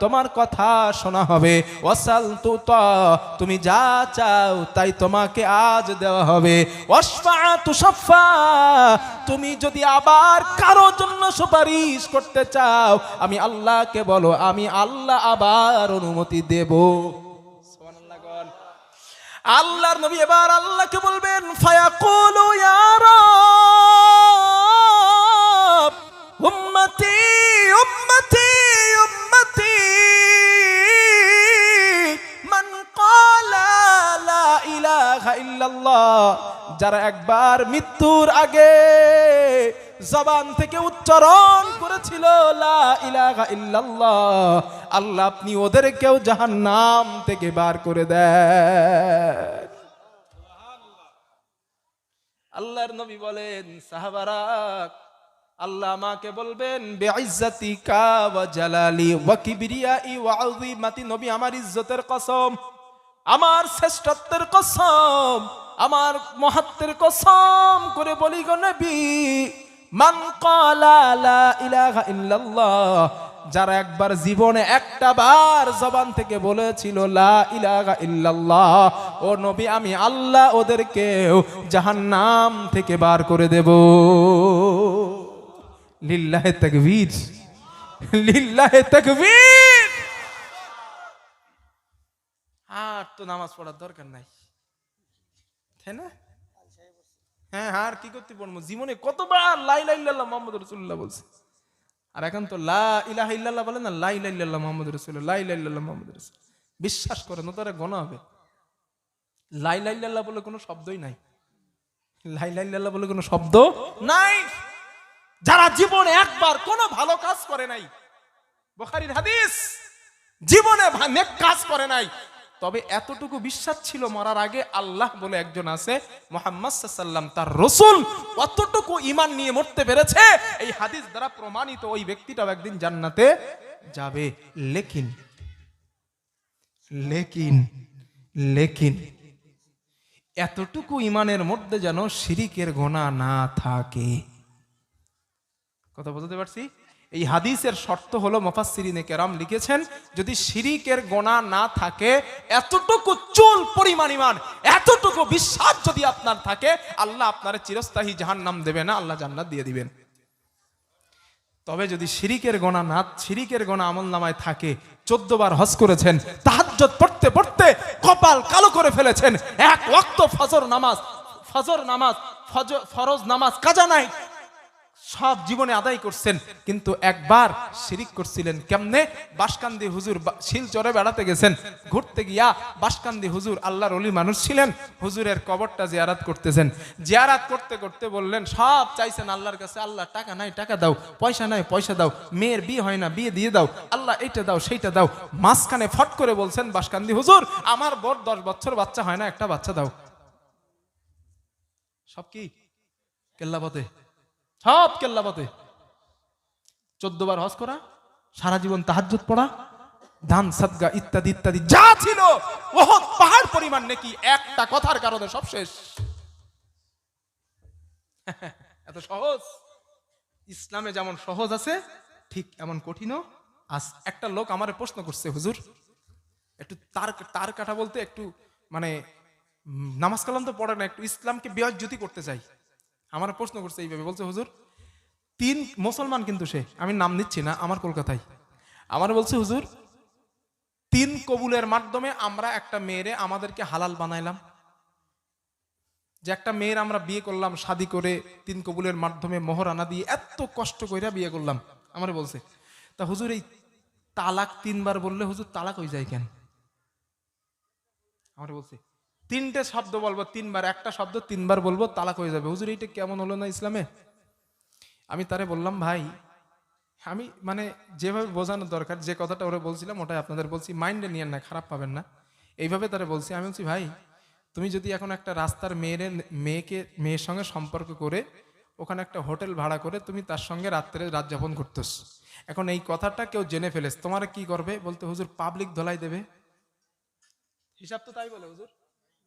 তোমার কথা শোনা হবে, ওয়াসাল তুতা, তুমি যা চাও তাই তোমাকে আজ দেওয়া হবে, ওয়াশফা তুশাফা, তুমি যদি আবার কারো জন্য সুপারিশ করতে চাও আমি আল্লাহকে বলো, আমি আল্লাহ আবার অনুমতি দেব। সুবহানাল্লাহ। আল্লাহর নবী এবার আল্লাহকে বলবেন, ফায়াকুলু ইয়া রাব উম্মতি উম্মতি উম্মতি মান ক্বালা লা ইলাহা ইল্লাল্লাহ, যারা একবার মৃত্যুর আগে জবান থেকে উচ্চারণ করেছিল লা ইলাহা ইল্লাল্লাহ, আল্লাহ আপনি ওদেরকেও জাহান্নাম থেকে বার করে দেন। আল্লাহর নবী বলেন, সাহাবারা, আল্লাহ আমাকে বলবেন, বিইজ্জাতিকা ওয়া জালালি ওয়া কিবরিয়াই ওয়া আযীমাতি, নবী আমার ইজ্জতের কসম, আমার শ্রেষ্ঠত্বের কসম, আমার মহত্বের কসম করে বলি গো নবী, মান ক্বালা লা ইলাহা ইল্লাল্লাহ, যারা একবার জীবনে একটা বার জবান থেকে বলেছিল লা ইলাহা ইল্লাল্লাহ, ও নবী আমি আল্লাহ ওদেরকেও জাহান্নাম থেকে বার করে দেব। লিল্লাহে তাকবীর, লিল্লাহে তাকবীর। আর তো নামাজ পড়ার দরকার নাই, তাই না? হ্যাঁ, আর কি করতে পড়বো? জীবনে কতবার লা ইলাহা ইল্লাল্লাহ মুহাম্মাদুর রাসূলুল্লাহ বলছে, আর এখন তো লা ইলাহা ইল্লাল্লাহ বলে না, লা ইলাহা ইল্লাল্লাহ মুহাম্মাদুর রাসূলুল্লাহ, লা ইলাহা ইল্লাল্লাহ মুহাম্মাদুর রাসূল। বিশ্বাস করেন ওটা গোনা হবে। লা ইলাহা ইল্লাল্লাহ বলে কোনো শব্দই নাই, লা ইলাহা ইল্লাল্লাহ বলে কোনো শব্দ নাই। যারা জীবনে একবার কোনো ভালো কাজ করে নাই, বুখারীর হাদিস, জীবনে নেক কাজ করে নাই, তবে এতটুকু বিশ্বাস ছিল মরার আগে আল্লাহ বলে একজন আছে, মুহাম্মদ সাল্লাল্লাহু আলাইহি ওয়াসাল্লাম তার রাসূল, অতটুকু ঈমান নিয়ে মরতে পেরেছে, এই হাদিস দ্বারা প্রমাণিত ওই ব্যক্তিটাও একদিন জান্নাতে যাবে। লেকিন লেকিন লেকিন এতটুকু ঈমানের মধ্যে যেন শিরিকের গুনাহ না থাকে। কথা বুঝতে পারছি? এই হাদিসের শর্ত হলো, মুফাসসিরিনে কেরাম লিখেছেন, যদি শিরিকের গুনাহ না থাকে, এতটুকু চুল পরিমাণ ঈমান, এতটুকু বিশ্বাস যদি আপনার থাকে, আল্লাহ আপনার চিরস্থায়ী জাহান্নাম দেবে না, আল্লাহ জান্নাত দিয়ে দিবেন। তবে যদি শিরিকের গুনাহ আমলনামায় থাকে, 14 বার হজ করেছেন, তাহাজ্জুদ পড়তে পড়তে কপাল কালো করে ফেলেছেন, এক ওয়াক্ত ফরজ নামাজ কাজা নাই, সব জীবনে আদায় করছেন, কিন্তু একবার শিরিক করছিলেন। কেমনে? বাসকান্দি হুজুর শিলচরে বেড়াতে গেছেন, ঘুরতে গিয়া বাসকান্দি হুজুর আল্লাহর ওলি মানুষ ছিলেন, হুজুরের কবরটা জিয়ারত করতেছেন। জিয়ারত করতে করতে বললেন, সব চাইছেন আল্লাহর কাছে, আল্লাহ টাকা নাই টাকা দাও, পয়সা নাই পয়সা দাও, মেয়ের বিয়ে হয় না বিয়ে দিয়ে দাও, আল্লাহ এইটা দাও সেইটা দাও। মাঝখানে ফট করে বলছেন বাসকান্দি হুজুর, আমার বর 10 বছর বাচ্চা হয় না, একটা বাচ্চা দাও। সব কি কেল্লাপথে, সব কেল্লাপথে। 14 বার হজ করা, সারা জীবন তাহাজ্জুদ পড়া, দান সাদকা ইত্যাদি ইত্যাদি যা ছিল ওহদ পাহাড় পরিমাণ নেকি, একটা কথার কারণে সব শেষ। এত সহজ। ইসলামে যেমন সহজ আছে, ঠিক এমন কঠিনও আছে। একটা লোক আমারে প্রশ্ন করছে, হুজুর একটু তার কাটা বলতে একটু মানে নামাজ কালাম তো পড়ে না, একটু ইসলামকে বেইজ্জতি করতে চাই। আমার প্রশ্ন করছে এইভাবে, বলছে হুজুর 3 মুসলমান, কিন্তু সে, আমি নাম নিচ্ছি না, আমার কলকাতায়, আমার বলছে হুজুর 3 কবুলের মাধ্যমে আমরা একটা মেয়েরে আমাদেরকে হালাল বানাইলাম, যে একটা মেয়ের আমরা বিয়ে করলাম শাদি করে, 3 কবুলের মাধ্যমে মোহর আনা দিয়ে এত কষ্ট কইরা বিয়ে করলাম, আমারে বলছে তা হুজুর এই তালাক 3 বার বললে হুজুর তালাক হয়ে যায় কেন? আমারে বলছে 3টে শব্দ বলবো 3 বার, একটা শব্দ 3 বার বলবো তালাক হয়ে যাবে, হুজুর এইটা কেমন হলো না ইসলামে? আমি তারে বললাম ভাই, আমি মানে যেভাবে বোঝানোর দরকার, যে কথাটা ওরা বলছিলাম ওটাই আপনাদের বলছি, মাইন্ডে নিয়েন না, খারাপ পাবেন না, এইভাবে তারা বলছি। আমি বলছি ভাই, তুমি যদি এখন একটা রাস্তার মেয়ের সঙ্গে সম্পর্ক করে ওখানে একটা হোটেল ভাড়া করে তুমি তার সঙ্গে রাত্রে রাত যাপন করতেছ, এখন এই কথাটা কেউ জেনে ফেলেস, তোমার কি করবে? বলতে হুজুর পাবলিক ধলাই দেবে। হিসাব তো তাই বলে হুজুর,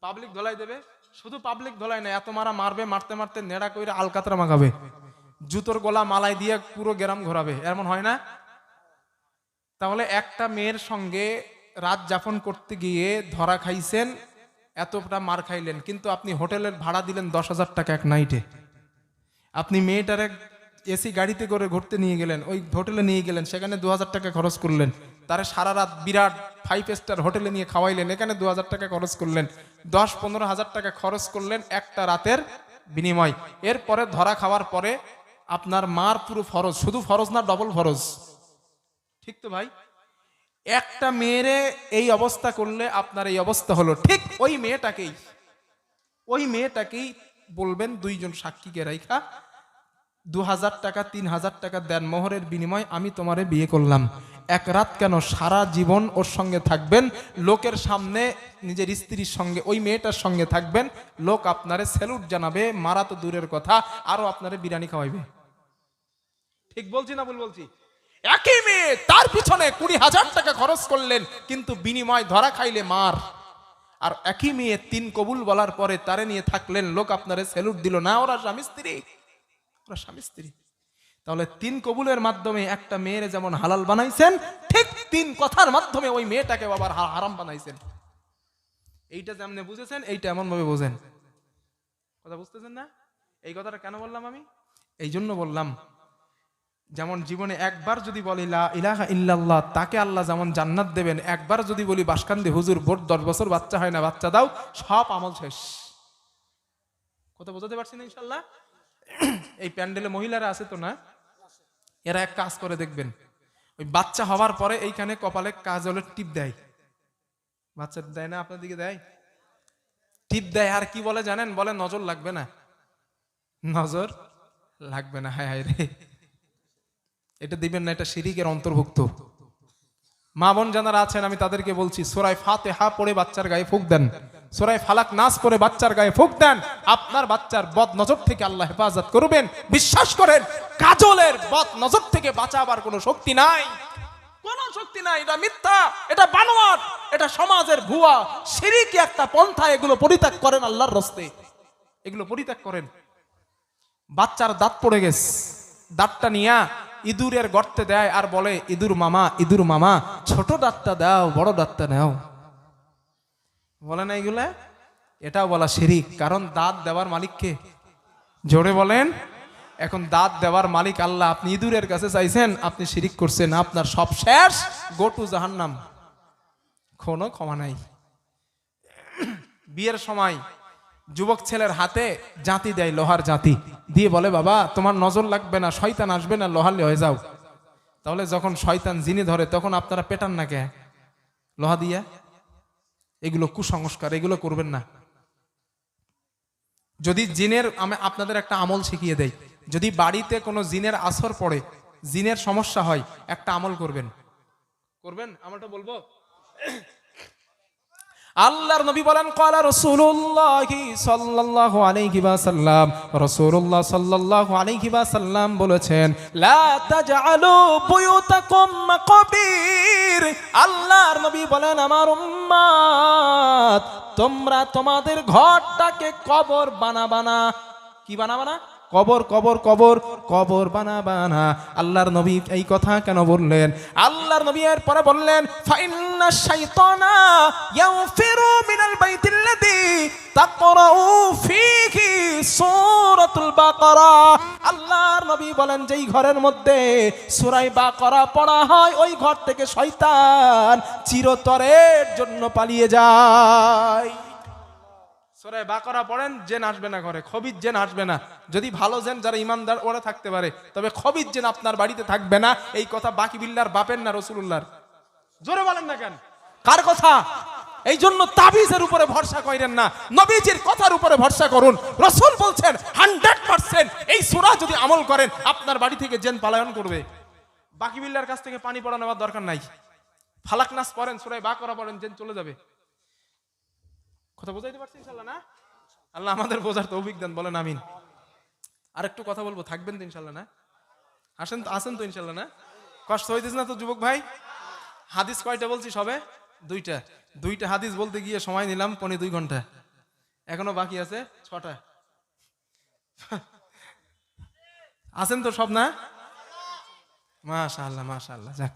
পাবলিক ধলাই দেবে। শুধু পাবলিক ধলাই না, এত মারা মারবে, মারতে মারতে নেড়া কইরা আলকাতরা মাখাবে, জুতোর গলা মালাই দিয়ে পুরো গ্রাম ঘোরাবে, এমন হয় না? তাহলে একটা মেয়ের সঙ্গে রাত যাপন করতে গিয়ে ধরা খাইছেন, এতটা মার খাইলেন, কিন্তু আপনি হোটেলের ভাড়া দিলেন 10,000 টাকা এক নাইটে। আপনি মেয়েটার এক এসি গাড়িতে করে ঘুরতে নিয়ে গেলেন, ওই হোটেলে নিয়ে গেলেন, সেখানে 2,000 টাকা খরচ করলেন, তারে সারা রাত বিরাট 5 স্টার হোটেলে নিয়ে খাওয়াইলেন, এখানে 2,000 টাকা খরচ করলেন, 10-15,000 টাকা খরচ করলেন একটা রাতের বিনিময়। এরপরে ধরা খাওয়ার পরে আপনার মার পুরো ফরজ, শুধু ফরজ না ডবল ফরজ, ঠিক তো ভাই? একটা মেয়েরে এই অবস্থা করলে আপনার এই অবস্থা হলো, ঠিক ওই মেয়েটাকেই বলবেন 2 জন সাক্ষীকে রাইখা 2,000 টাকা 3,000 টাকা দেন মোহরের বিনিময়, আমি তোমারে বিয়ে করলাম, এক রাত কেন সারা জীবন ওর সঙ্গে থাকবেন, লোকের সামনে নিজের স্ত্রীর সঙ্গে ওই মেয়েটার সঙ্গে থাকবেন, লোক আপনারে স্যালুট জানাবে, মারা তো দূরের কথা, আরো আপনারে বিরিয়ানি খাওয়াইবে। ঠিক বলছি না ভুল বলছি? একই মেয়ে, তার পিছনে 20,000 টাকা খরচ করলেন, কিন্তু বিনিময় ধরা খাইলে মার। আর একই মেয়ে 3 কবুল বলার পরে তারে নিয়ে থাকলেন, লোক আপনারে স্যালুট দিল না, ওরা স্বামী স্ত্রী। তাহলে 3 কবুলের মাধ্যমে একটা মেয়ের যেমন হালাল বানাইছেন, ঠিক 3 কথার মাধ্যমে ওই মেয়েটাকে আবার হারাম বানাইছেন। এইটা যেমন বুঝেছেন, এইটা এমন ভাবে বোঝেন। কথা বুঝতেছেন না? এই কথাটা কেন বললাম আমি? এই জন্য বললাম, যেমন জীবনে একবার যদি বলি লা ইলাহা ইল্লাল্লাহ, তাকে আল্লাহ যেমন জান্নাত দেবেন, একবার যদি বলি বাসকান্দি হুজুর বোর 10 বছর বাচ্চা হয় না, বাচ্চা দাও, সব আমল শেষ। কথা বোঝাতে পারছি না ইনশাল্লাহ? এই প্যান্ডেলে মহিলারা আছে তো না, এরা এক কাজ করে দেখবেন, ওই বাচ্চা হওয়ার পরে এইখানে কপালে কাজলের টিপ দেয়, বাচ্চা দেয় না? আপনার দিকে দেয়? টিপ দেয়, আর কি বলে জানেন? বলে নজর লাগবে না, নজর লাগবে না। হায় হায় রে, এটা দিবেন না, এটা শিরিকের অন্তর্ভুক্ত। মা বোন যারা আছেন আমি তাদেরকে বলছি, সূরা ফাতিহা পড়ে বাচ্চার গায়ে ফুঁক দেন, সূরা ফালাক নাস পড়ে বাচ্চার গায়ে ফুঁক দেন, আপনার বাচ্চার বদ নজর থেকে আল্লাহ হেফাজত করবেন। বিশ্বাস করেন, কাজলের বদ নজর থেকে বাঁচাবার কোনো শক্তি নাই, কোনো শক্তি নাই। এটা মিথ্যা, এটা বানোয়াট, এটা সমাজের ভুয়া শিরকি একটা পন্থা। এগুলো পরিত্যাগ করেন আল্লাহর রাস্তে, এগুলো পরিত্যাগ করেন। বাচ্চার দাঁত পড়ে গেছে, দাঁতটা নিয়া ইঁদুরের গর্তে দেয় আর বলে, ইঁদুর মামা ছোট দাঁতটা দাও, বড় দাঁতটা নাও। বলে না এগুলা? এটাও বলা শিরিক, কারণ দাঁত দেওয়ার মালিক কে? জোরে বলেন। এখন দাঁত দেওয়ার মালিক আল্লাহ, আপনি ইঁদুরের কাছে চাইছেন, আপনি শিরিক করছেন, আপনার সব শেষ, গো টু জাহান্নাম, কোনো ক্ষমা নাই। বিয়ের সময় যুবক ছেলের হাতে জাঁতি দেয়, লোহার জাঁতি দিয়ে বলে, বাবা তোমার নজর লাগবে না, শয়তান আসবে না, লোহার হয়ে যাও। তাহলে যখন শয়তান জিনে ধরে তখন আপনারা পেটান না কে লোহা দিয়া? এগুলো কুসংস্কার, এগুলো করবেন না। যদি জিনের, আমি আপনাদের একটা আমল শিখিয়ে দেই, যদি বাড়িতে কোনো জিনের আসর পড়ে, জিনের সমস্যা হয়, একটা আমল করবেন। আমলটা বলবো? আল্লাহর নবী বলেন, ক্বালা রাসূলুল্লাহ সাল্লাল্লাহু আলাইহি ওয়াসাল্লাম, রাসূলুল্লাহ সাল্লাল্লাহু আলাইহি ওয়াসাল্লাম বলেছেন, লা তাজআলু বুয়ুতাকুম মাকাবির। আল্লাহর নবী বলেন, আমার উম্মত, তোমরা তোমাদের ঘরটাকে কবর বানাবা না। কি বানাবা না? কবর বানাবা না। আল্লাহর নবী এই কথা কেন বললেন? আল্লাহর নবী এর পরে বললেন, ফাইন্না শাইতানা ইয়াফিরু মিনাল বাইতিল্লাযী তাকরাউ ফীহি সূরাতুল বাকারা। আল্লাহর নবী বলেন, যেই ঘরের মধ্যে সূরা বাকারা পড়া হয়, ওই ঘর থেকে শয়তান চিরতরের জন্য পালিয়ে যায়। সূরা বাকারা পড়েন, জিন আসবে না ঘরে, খবিজ জিন আসবে না। যদি ভালো জিন যারা ইমানদার ওরা থাকতে পারে, তবে খবিজ জিন আপনার বাড়িতে থাকবে না। এই কথা বাকি বিল্লাহর বাপের না রাসূলুল্লাহর? জোরে বলেন না কেন? কার কথা? এই জন্য তাবিজের উপরে ভরসা করেন না, নবীজির কথার উপরে ভরসা করুন। রাসূল বলছেন 100% এই সূরা যদি আমল করেন আপনার বাড়ি থেকে জিন পলায়ন করবে। বাকি বিল্লাহর কাছ থেকে পানি পড়া নেওয়ার দরকার নাই। ফালাক নাস পড়েন, সূরা বাকারা পড়েন, জিন চলে যাবে। কথা বুঝাইতে পারছি ইনশাআল্লাহ না? আল্লাহ আমাদের বোঝার তৌফিক দেন, বলেন আমিন। আর একটু কথা বলবো, থাকবেন তো ইনশাআল্লাহ না? আসেন তো ইনশাআল্লাহ না? কষ্ট হইতেছে না তো যুবক ভাই? হাদিস কয়টা বলছি সবে? দুইটা হাদিস বলতে গিয়ে সময় নিলাম 2.5 ঘন্টা, এখনো বাকি আছে 6টা। আছেন তো সব না? মাশাআল্লাহ। যাক,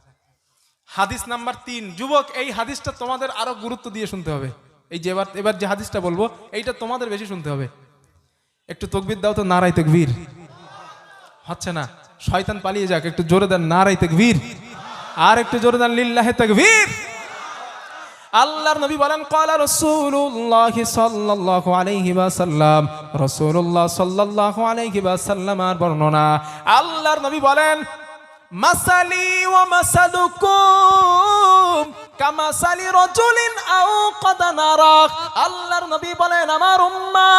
হাদিস নাম্বার 3। যুবক, এই হাদিসটা তোমাদের আরো গুরুত্ব দিয়ে শুনতে হবে। এই যে এবার যে হাদিসটা বলবো এইটা তোমাদের বেশি শুনতে হবে। একটু তাকবীর দাও তো, নারায়ে তাকবীর। হচ্ছে না, শয়তান পালিয়ে যাক, একটু জোরে দেন নারায়ে তাকবীর। আর একটু জোরে দেন লিল্লাহি তাকবীর। আল্লাহর নবী বলেন, ক্বালা রাসূলুল্লাহ সাল্লাল্লাহু আলাইহি ওয়াসাল্লাম, রাসূলুল্লাহ সাল্লাল্লাহু আলাইহি ওয়াসাল্লামের বর্ণনা। আল্লাহর নবী বলেন, মাসালি ওয়া মাসালুকুম কামাসালি রাজুলিন আওকাদা নারা। আল্লাহর নবী বলেন, আমার উম্মাত,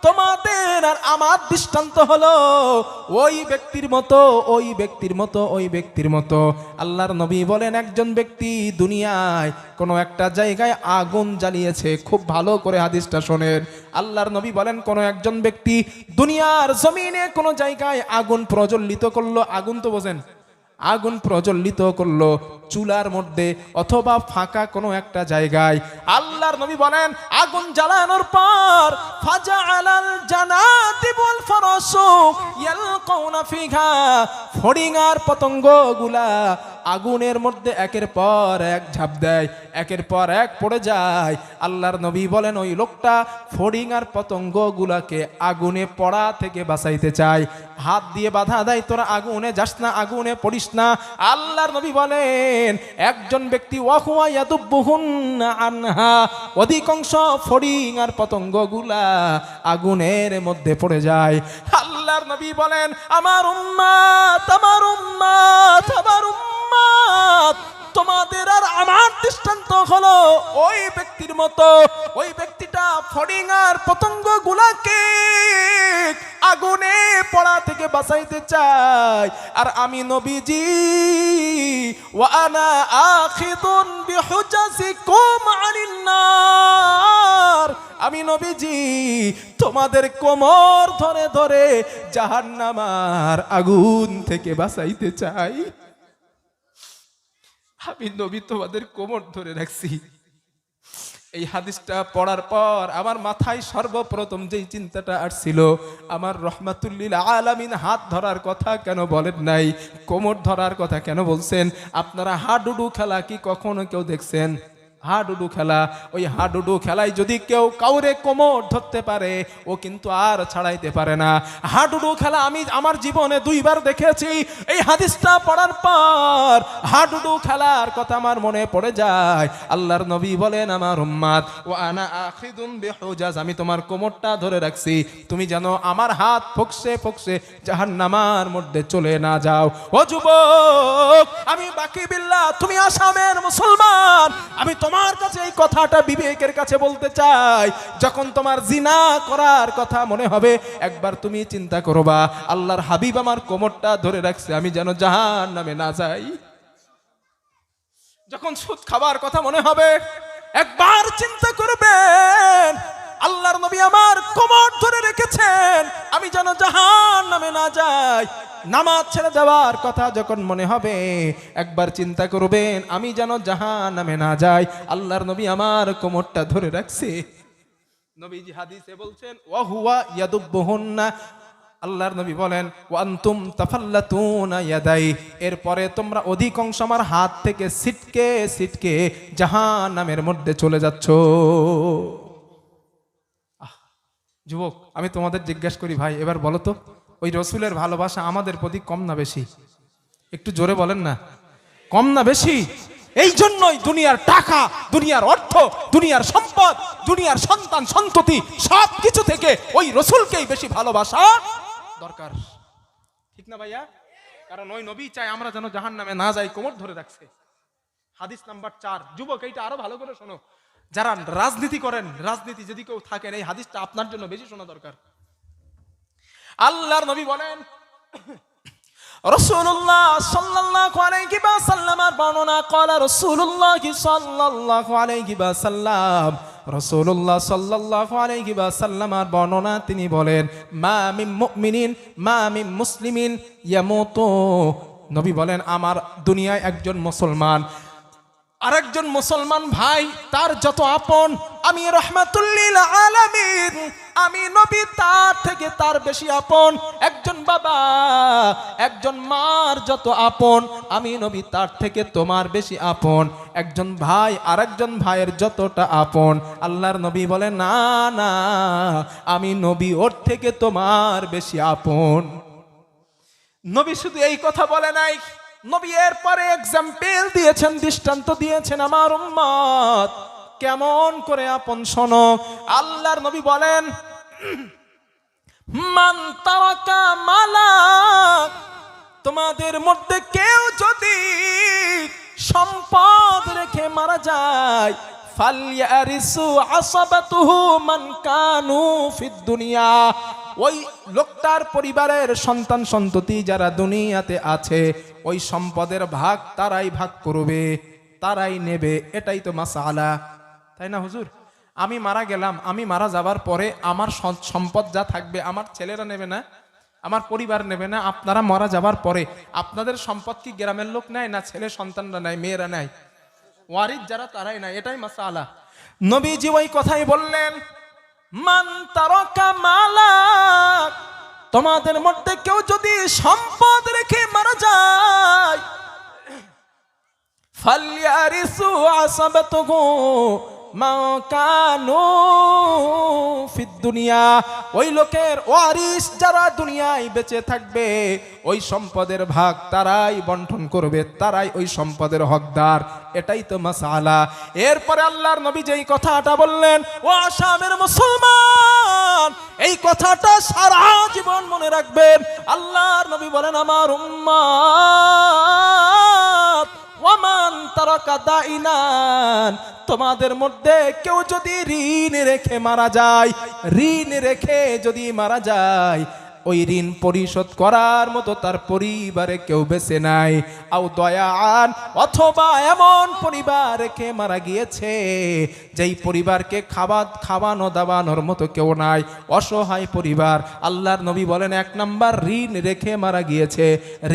তোমাদের আর আমার দৃষ্টান্ত হলো ওই ব্যক্তির মতো। আল্লাহর নবী বলেন, একজন ব্যক্তি দুনিয়ায় কোনো একটা জায়গায় আগুন জ্বালিয়েছে। খুব ভালো করে হাদিসটা শোনেন। আল্লাহর নবী বলেন, কোনো একজন ব্যক্তি দুনিয়ার জমিনে কোনো জায়গায় আগুন প্রজ্বলিত করলো। আগুন তো বোঝেন, আগুন প্রজ্বলিত করলো চুলার মধ্যে অথবা ফাঁকা কোনো একটা জায়গায়। আল্লাহর নবী বলেন, আগুন জ্বালানোর পর ফাজাআলাল জানাতি ওয়াল ফারাসু ইয়ালকাউনা ফিহা, ফড়িং আর পতঙ্গগুলা আগুনের মধ্যে একের পর এক ঝাঁপ দেয়, একের পর এক পড়ে যায়। আল্লাহর নবী বলেন, ওই লোকটা ফড়িং আর পতঙ্গগুলাকে আগুনে পড়া থেকে বাঁচাইতে চায়, হাত দিয়ে বাধা দেয়, তোরা আগুনে যাস না, আগুনে পড়িস না। আল্লাহর নবী বলেন, একজন ব্যক্তি ওয়াহুয়া ইয়াদুবুহুন্না আনহা, অধিকাংশ ফড়িং আর পতঙ্গগুলা আগুনের মধ্যে পড়ে যায়। আল্লাহর নবী বলেন, আমার উম্মাত, তোমাদের আর আমার দৃষ্টান্ত হলো ওই ব্যক্তির মতো। ওই ব্যক্তিটা ফড়িং আর পতঙ্গগুলাকে আগুনে পড়া থেকে বাঁচাইতে চায়, আর আমি নবীজি ওয়া আনা আখিদুন বিহুজাজিকুম আনিন নার, আমি নবীজি তোমাদের কোমর ধরে ধরে জাহান্নামের আগুন থেকে বাঁচাইতে চাই। আমি নবী তোমাদের কোমর ধরে রাখছি। এই হাদিসটা পড়ার পর আমার মাথায় সর্বপ্রথম যেই চিন্তাটা আসছিল, আমার রহমাতুল্লিল আলামিন হাত ধরার কথা কেন বলেন নাই, কোমর ধরার কথা কেন বলছেন? আপনারা হাডুডু খেলা কি কখনো কেউ দেখছেন? হাডুডু খেলা, ওই হাডুডু খেলায় যদি কেউ কাউরে কোমর ধরতে পারে, ও কিন্তু আর ছাড়াইতে পারে না। হাডুডু খেলা আমি আমার জীবনে 2 বার দেখেছি। এই হাদিসটা পড়ার পর হাডুডু খেলার কথা আমার মনে পড়ে যায়। আল্লাহর নবী বলেন, আমার উম্মাত ওয়া আনা আখিদুম বিহুজাজ, আমি তোমার কোমরটা ধরে রাখছি, তুমি যেন আমার হাত ফকসে ফকসে জাহান্নামের মধ্যে চলে না যাও। ও যুবক, আমি বাকি বিল্লাহ, তুমি আসামের মুসলমান, আমি তোমার কাছে এই কথাটা বিবেকের কাছে বলতে চাই। যখন তোমার জিনা করার কথা মনে হবে, একবার তুমি চিন্তা করবা, আল্লাহর হাবিব আমার কোমরটা ধরে রাখছে, আমি যেন জাহান্নামে না যাই। যখন সুদ খাবার কথা মনে হবে, একবার চিন্তা করবেন, আল্লাহর নবী আমার কোমর ধরে রেখেছেন, আমি যেন জাহান্নামে না যাই। নামাজ ছেড়ে দেওয়ার কথা যখন মনে হবে, একবার চিন্তা করবেন, আমি যেন জাহান্নামে না যাই। আল্লাহর নবী আমার কোমরটা ধরে রাখছে। নবীজি হাদিসে বলছেন, ওয়া হুয়া ইয়াদুবুহুন্না, আল্লাহর নবী বলেন, ওয়া আনতুম তাফাল্লাতুনা ইয়াদাই, এরপরে তোমরা অধিকাংশ আমার হাত থেকে ছিটকে ছিটকে জাহান্নামের মধ্যে চলে যাচ্ছ। যুবক, আমি তোমাদের জিজ্ঞাসা করি ভাই, এবার বলো তো, ওই রসুলের ভালোবাসা আমাদের প্রতি কম না বেশি? একটু জোরে বলেন না, কম না বেশি? এই জন্যই দুনিয়ার টাকা, দুনিয়ার অর্থ, দুনিয়ার সম্পদ, দুনিয়ার সন্তান সন্ততি সব কিছু থেকে ওই রসুলকেই বেশি ভালোবাসা দরকার। ঠিক না ভাইয়া? কারণ ওই নবী চাই আমরা যেন জাহান্নামে না যাই, কোমর ধরে রাখছে। হাদিস নাম্বার 4। যুবক, এইটা আরো ভালো করে শোনো। যারা রাজনীতি করেন, রাজনীতি যদি কেউ থাকেন, এই হাদিসটা আপনার জন্য বেশি শোনা দরকার। আল্লাহর নবী বলেন, রাসূলুল্লাহ সাল্লাল্লাহু আলাইহি ওয়াসাল্লামের বর্ণনা, ক্বালা রাসূলুল্লাহ সাল্লাল্লাহু আলাইহি ওয়াসাল্লাম, রাসূলুল্লাহ সাল্লাল্লাহু আলাইহি ওয়াসাল্লামের বর্ণনা, তিনি বলেন, মা মিন মুমিনিন মা মিন মুসলিমিন ইয়ামুতু, নবী বলেন, আমার দুনিয়ায় একজন মুসলমান আরেকজন মুসলমান ভাই তার যত আপন, আমি রাহমাতুল লিল আলামিন, আমি নবী তার থেকে তার বেশি আপন। একজন বাবা একজন মার যত আপন, আমি নবী তার থেকে তোমার বেশি আপন। একজন ভাই আরেকজন ভাইয়ের যতটা আপন, আল্লাহর নবী বলেন, না না, আমি নবী ওর থেকে তোমার বেশি আপন। নবী শুধু এই কথা বলে নাই, নবী এরপরে এক্সাম্পল দিয়েছেন, দৃষ্টান্ত দিয়েছেন আমার উম্মত কেমন করে আপন। শোনো, আল্লাহর নবী বলেন, মান তারাকা মালা, তোমাদের মধ্যে কেউ যদি সম্পদ রেখে মারা যায়, ফালইয়ারিসু আসাবাতুহু মান কানু ফিদ দুনিয়া, ওই লোকটার পরিবারের সন্তান সন্ততি যারা দুনিয়াতে আছে, ওই সম্পদের ভাগ তারাই ভাগ করবে, তারাই নেবে। এটাই তো মাসআলা, তাই না হুজুর? আমি মারা গেলাম, আমি মারা যাবার পরে আমার সম্পদ যা থাকবে আমার ছেলেরা নেবে না, আমার পরিবার নেবে না? আপনারা মারা যাবার পরে আপনাদের সম্পদ কি গ্রামের লোক নেয় না ছেলে সন্তানরা নেয়, মেয়েরা নেয়? ওয়ারিস যারা তারাই নেয়, এটাই মাসআলা। নবীজি ওই কথাই বললেন, মান তারাকা মালা, তোমাদের মধ্যে কেউ যদি সম্পদ রেখে মারা যায়, ফালইয়ারিসু আসাবাতুহু মা কানু ফিদ দুনিয়া, ওই লোকের ওয়ারিস যারা দুনিয়ায় বেঁচে থাকবে, ওই সম্পদের ভাগ তারাই বন্টন করবে, তারাই ওই সম্পদের হকদার। এটাই তো মাসআলা। এরপরে আল্লাহর নবী যেই কথাটা বললেন, ও আসামের মুসলমান, এই কথাটা সারা জীবন মনে রাখবেন। আল্লাহর নবী বলেন, আমার উম্মত ওয়ামান তারাকা দাইনান, তোমাদের মধ্যে কেউ যদি ঋণ রেখে মারা যায়, ঋণ রেখে যদি মারা যায়, ওই ঋণ পরিশোধ করার মতো তার পরিবারে কেউ বেঁচে নাই। আও দয়ান, অথবা এমন পরিবার রেখে মারা গিয়েছে যেই পরিবারকে খাওয়ানো দাওয়ানোর মতো কেউ নাই, অসহায় পরিবার। আল্লাহর নবী বলেন, 1 নাম্বার, ঋণ রেখে মারা গিয়েছে,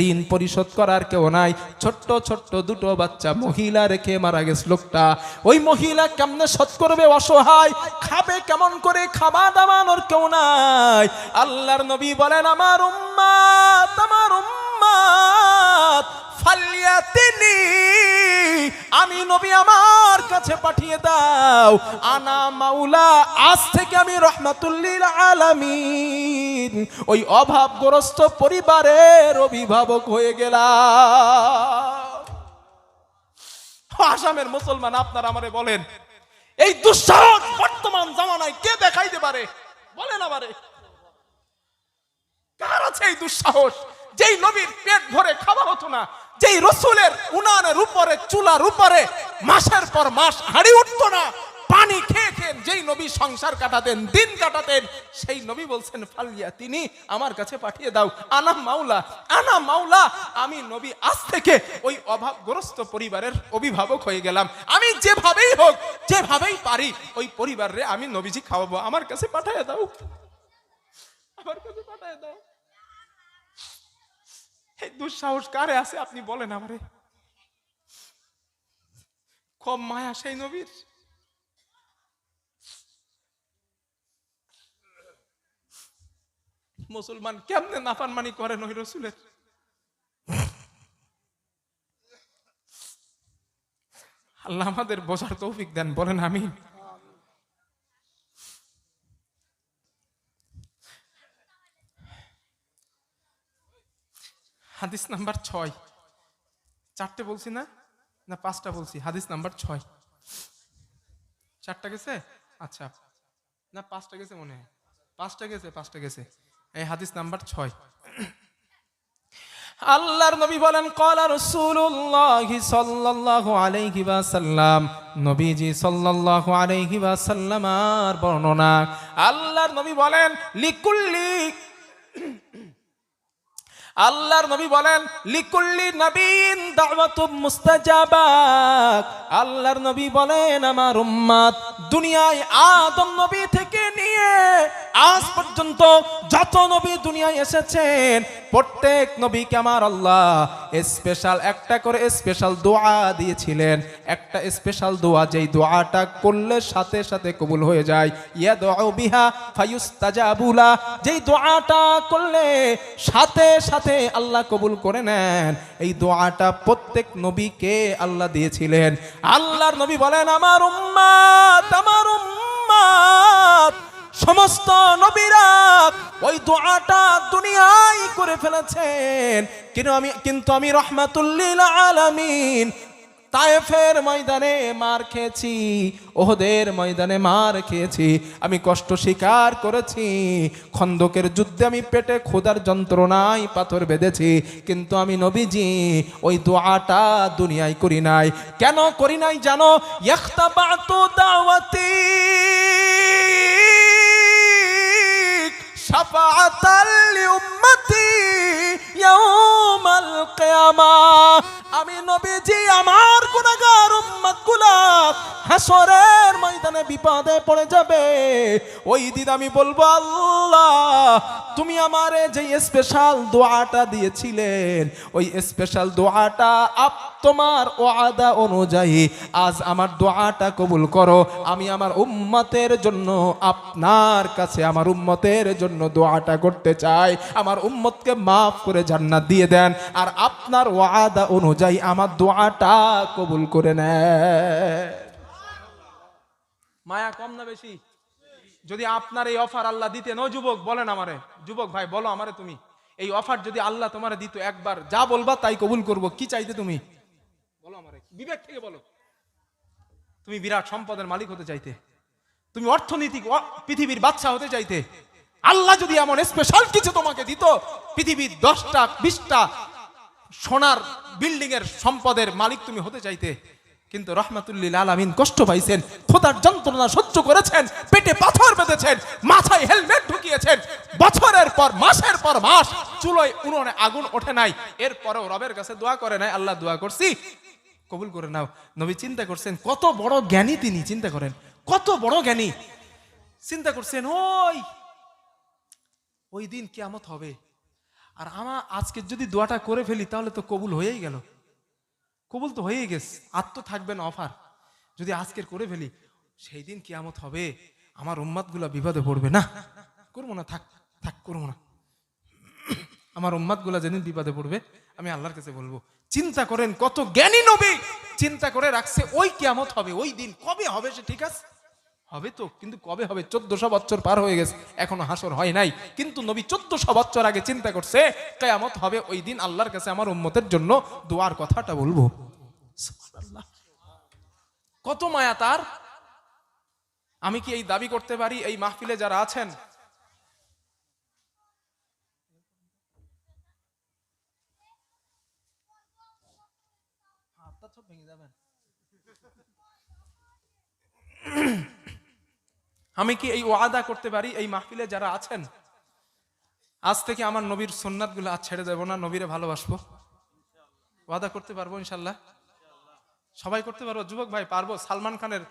ঋণ পরিশোধ করার কেউ নাই। ছোট্ট ছোট্ট 2 বাচ্চা মহিলা রেখে মারা গেছে লোকটা, ওই মহিলা কেমনে শোধ করবে? অসহায়, খাবে কেমন করে? খাওয়া দাওয়ানোর কেউ নাই। আল্লাহর নবী বলেন, আমার উম্মত ফালিয়াতিনি, আমি নবী আমার কাছে পাঠিয়ে দাও, আনা মাওলা, আজ থেকে আমি রাহমাতুল লিল আলামিন, ওই অভাবগ্রস্ত পরিবারের অভিভাবক হয়ে গেলাম। আসামের মুসলমান, আপনারা আমারে বলেন, এই দুঃসাহস বর্তমান জামানায় কে দেখাইতে পারে? বলেন আমারে, কার আছে এই দুঃসাহস? যেই নবীর পেট ভরে খাওয়া হতো না, যেই রসুলের উনানের উপরে, চুলার উপরে মাসের পর মাস হাঁড়ি উঠতো না, পানি খেয়ে খেয়ে যেই নবী সংসার কাটাতেন, দিন কাটাতেন, সেই নবী বলছেন, ফালিয়া তিনি আমার কাছে পাঠিয়ে দাও, আনা মাওলা, আনা মাওলা, আমি নবী আজ থেকে ওই অভাবগ্রস্ত পরিবারের অভিভাবক হয়ে গেলাম। আমি যেভাবেই হোক, যেভাবেই পারি, ওই পরিবারে আমি নবীজি খাওয়াবো, আমার কাছে পাঠিয়ে দাও, আমার কাছে পাঠিয়ে দাও। এই দুঃসাহস কারে আছে আপনি বলেন আমারে? কম মায়া সেই নবীর? মুসলমান কেমনে নাফরমানি করেন ওই রসুলের? আল্লাহ আমাদের বোঝার তৌফিক দেন, বলেন আমিন। হাদিস নাম্বার 6, 4টে বলছি না? না 5টা বলছি, হাদিস নাম্বার 6। 4টা গেছে? আচ্ছা, না 5টা গেছে মনে হয়, 5টা গেছে। এই হাদিস নাম্বার 6। আল্লাহর নবী বলেন, ক্বালা রাসূলুল্লাহ সাল্লাল্লাহু আলাইহি ওয়াসাল্লাম, নবীজি সাল্লাল্লাহু আলাইহি ওয়াসাল্লামের বর্ণনা। আল্লাহর নবী বলেন, আল্লাহর নবী বলেন, লিকুল্লি নবীন দাওয়াতুম মুস্তাজাবা। আল্লাহর নবী বলেন, আমার উম্মত দুনিয়ায় আদম নবী থেকে নিয়ে আজ পর্যন্ত যত নবী দুনিয়ায় এসেছেন, প্রত্যেক নবীকে আমার আল্লাহ স্পেশাল একটা করে স্পেশাল দোয়া দিয়েছিলেন। একটা স্পেশাল দোয়া, যেই দোয়াটা করলে সাথে সাথে কবুল হয়ে যায়। ইয়াদউ বিহা ফায়ুস্তাজাবু লা, যেই দোয়াটা করলে সাথে সাথে আল্লাহ কবুল করে নেন, এই দোয়াটা প্রত্যেক নবীকে আল্লাহ দিয়েছিলেন। আল্লাহর নবী বলেন, আমার উম্মত সমস্ত নবীরা ওই দোয়াটা দুনিয়ায় করে ফেলেছেন, কিন্তু আমি রাহমাতুল লিল আলামিন তায়েফের ময়দানে মার খেয়েছি, ওহদের ময়দানে মার খেয়েছি, আমি কষ্ট স্বীকার করেছি, খন্দকের যুদ্ধে আমি পেটে ক্ষুধার যন্ত্রণায় পাথর বেঁধেছি, কিন্তু আমি নবীজি ওই দোয়াটা দুনিয়ায় করি নাই। কেন করি নাই জানো? ইখতাবাতু দাওয়াতি শাফাআতাল লিউম্মতি ইয়াউমাল কিয়ামাহ। আমি নবীজি আমার গুনাহগার উম্মতগুলা হাসরের ময়দানে বিপদে পড়ে যাবে, ওই দিন আমি বলবো, আল্লাহ তুমি আমারে যে স্পেশাল দোয়াটা দিয়েছিলেন, ওই স্পেশাল দোয়াটা তোমার ওয়াদা অনুযায়ী আজ আমার দোয়াটা কবুল করো। আমি আমার উম্মতের জন্য আপনার কাছে আমার উম্মতের জন্য দোয়াটা করতে চাই, আমার উম্মতকে মাফ করে জান্নাত দিয়ে দেন, আর আপনার ওয়াদা অনুযায়ী আমার দোয়াটা কবুল করে নেন। মায়া কম না বেশি? যদি আপনার এই অফার আল্লাহ দিতেন, ও যুবক বলেন আমারে, যুবক ভাই বলো আমারে, তুমি এই অফার যদি আল্লাহ তোমারে দিত, একবার যা বলবা তাই কবুল করব, কি চাইতে তুমি? বলো আমারে, বিবেক থেকে বলো। তুমি বিরাট সম্পদের মালিক হতে চাইতে, তুমি অর্থনৈতিক পৃথিবীর বাদশা হতে চাইতে, আল্লাহ যদি এমন স্পেশাল কিছু তোমাকে দিত, পৃথিবীর 10টা 20টা সোনার বিল্ডিং এর সম্পদের মালিক তুমি হতে চাইতে, কিন্তু রাহমাতুল লিল আলামিন কষ্ট পাইছেন, ক্ষুধার যন্ত্রণা সহ্য করেছেন, পেটে পাথর বেঁধেছেন, মাথায় হেলমেট ঢুকিয়েছেন, বছরের পর মাসের পর মাস চুলোয় উনুনে আগুন ওঠে নাই, এরপরেও রবের কাছে দোয়া করে নাই, আল্লাহ দোয়া করছি কবুল করে নাও। নবী চিন্তা করছেন কত বড় জ্ঞানী তিনি, চিন্তা করেন কত বড় জ্ঞানী। চিন্তা করছেন ওই দিন কিয়ামত হবে, আর আমার আজকে যদি দোয়াটা করে ফেলি তাহলে তো কবুল হয়েই গেল, কবুল তো হয়েই গেছে, আর তো থাকবে না অফার। যদি আজকের করে ফেলি, সেই দিন কিয়ামত হবে, আমার উম্মাতগুলা বিপদে পড়বে, না করবো না, থাক করবো না, আমার উম্মাতগুলা যেদিন বিপদে পড়বে আমি আল্লাহর কাছে বলবো। চিন্তা করেন কত জ্ঞানী নবী চিন্তা করে রাখছে, ওই কিয়ামত হবে, ওই দিন কবে হবে সে ঠিক আছে, হবে তো, কিন্তু কবে হবে? 1400 বছর পার হয়ে গেছে, এখনো হাসর হয় নাই, কিন্তু নবী 1400 বছর আগে চিন্তা করছে কিয়ামত হবে, ওই দিন আল্লাহর কাছে আমার উম্মতের জন্য দোয়ার কথাটা বলবো। সুবহানাল্লাহ, কত মায়া তার। আমি কি এই দাবি করতে পারি এই মাহফিলে যারা আছেন, আমি কি এই ওয়াদা করতে পারি এই মাহফিলে যারা আছেন, আজ থেকে আমার নবীর সুন্নাত গুলো আজ ছেড়ে দেবো না, নবীরে ভালোবাসবো? ওয়াদা করতে পারবো ইনশাল্লাহ? সবাই করতে পারবো? যুবক ভাই পারবো? সালমান খানের,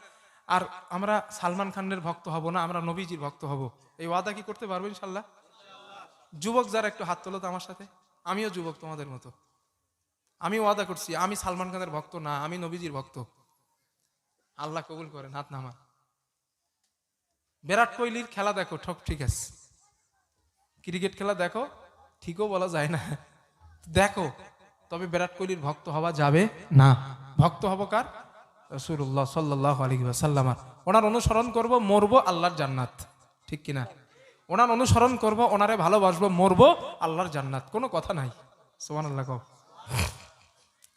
আর আমরা সালমান খানের ভক্ত হব না, আমরা নবীজির ভক্ত হব, এই ওয়াদা কি করতে পারবো ইনশাল্লাহ? যুবক যারা একটু হাত তোলো তো আমার সাথে, আমিও যুবক তোমাদের মতো, আমি ওয়াদা করছি আমি সালমান খানের ভক্ত না, আমি নবীজির ভক্ত। আল্লাহ কবুল করেন, হাত নামা। বিরাট কোহলির খেলা দেখো, ঠিক আছে, ক্রিকেট খেলা দেখো, ঠিকও বলা যায় না, দেখো, তবে বিরাট কোহলির ভক্ত হওয়া যাবে না। ভক্ত হব কার? রাসূলুল্লাহ সাল্লাল্লাহু আলাইহি ওয়াসাল্লাম। ওনার অনুসরণ করব, মরবো আল্লাহর জান্নাত, ঠিক কিনা? ওনার অনুসরণ করব, ওনারে ভালোবাসবো, মরবো আল্লাহর জান্নাত, কোনো কথা নাই। সুবহানাল্লাহ।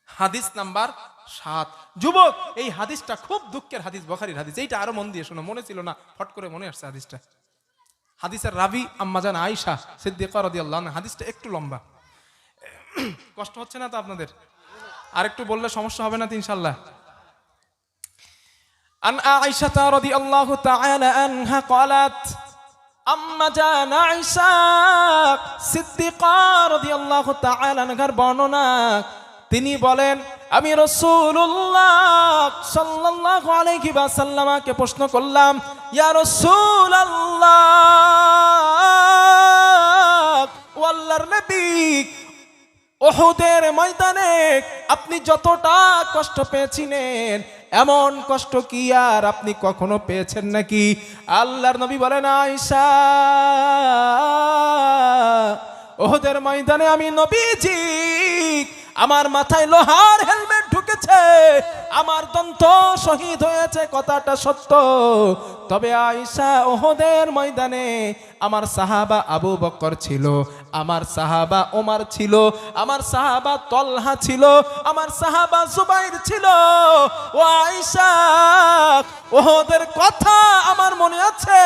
হাদিস নাম্বার 7। যুবক, এই হাদিসটা খুব দুঃখের হাদিস, বুখারীর হাদিস। এইটা আরো মন দিয়ে শোনো, মনে ছিল না, ফট করে মনে আসছে হাদিসটা। হাদিসের রাবি আম্মাজান আয়েশা সিদ্দিকা রাদিয়াল্লাহু আনহা। হাদিসটা একটু লম্বা, কষ্ট হচ্ছে না তো আপনাদের? আর একটু বললে সমস্যা হবে না তো ইনশাআল্লাহ। আন আয়েশা রাদিয়াল্লাহু তাআলা আনহা قالت, আম্মা জান আয়েশা সিদ্দিকা রাদিয়াল্লাহু তাআলা আনহার বর্ণনা, তিনি বলেন, আমি রাসূলুল্লাহ সাল্লাল্লাহু আলাইহি ওয়াসাল্লামকে প্রশ্ন করলাম, ইয়া রাসূলুল্লাহ, ও আল্লাহর নবী, উহুদের ময়দানে আপনি যতটা কষ্ট পেয়েছিলেন, এমন কষ্ট কি আর আপনি কখনো পেয়েছেন নাকি? আল্লাহর নবী বলেন, আয়েশা, উহুদের ময়দানে আমি নবীজি, আমার মাথায় লোহার হেলমেট ঢুকেছে, আমার দন্ত শহীদ হয়েছে, কথাটা সত্য। তবে আয়েশা, উহুদের ময়দানে আমার সাহাবা আবু বকর ছিল, আমার সাহাবা ওমর ছিল, আমার সাহাবা তলহা ছিল, আমার সাহাবা জুবাইর ছিল। ও আয়েশা, উহুদের কথা আমার মনে আছে,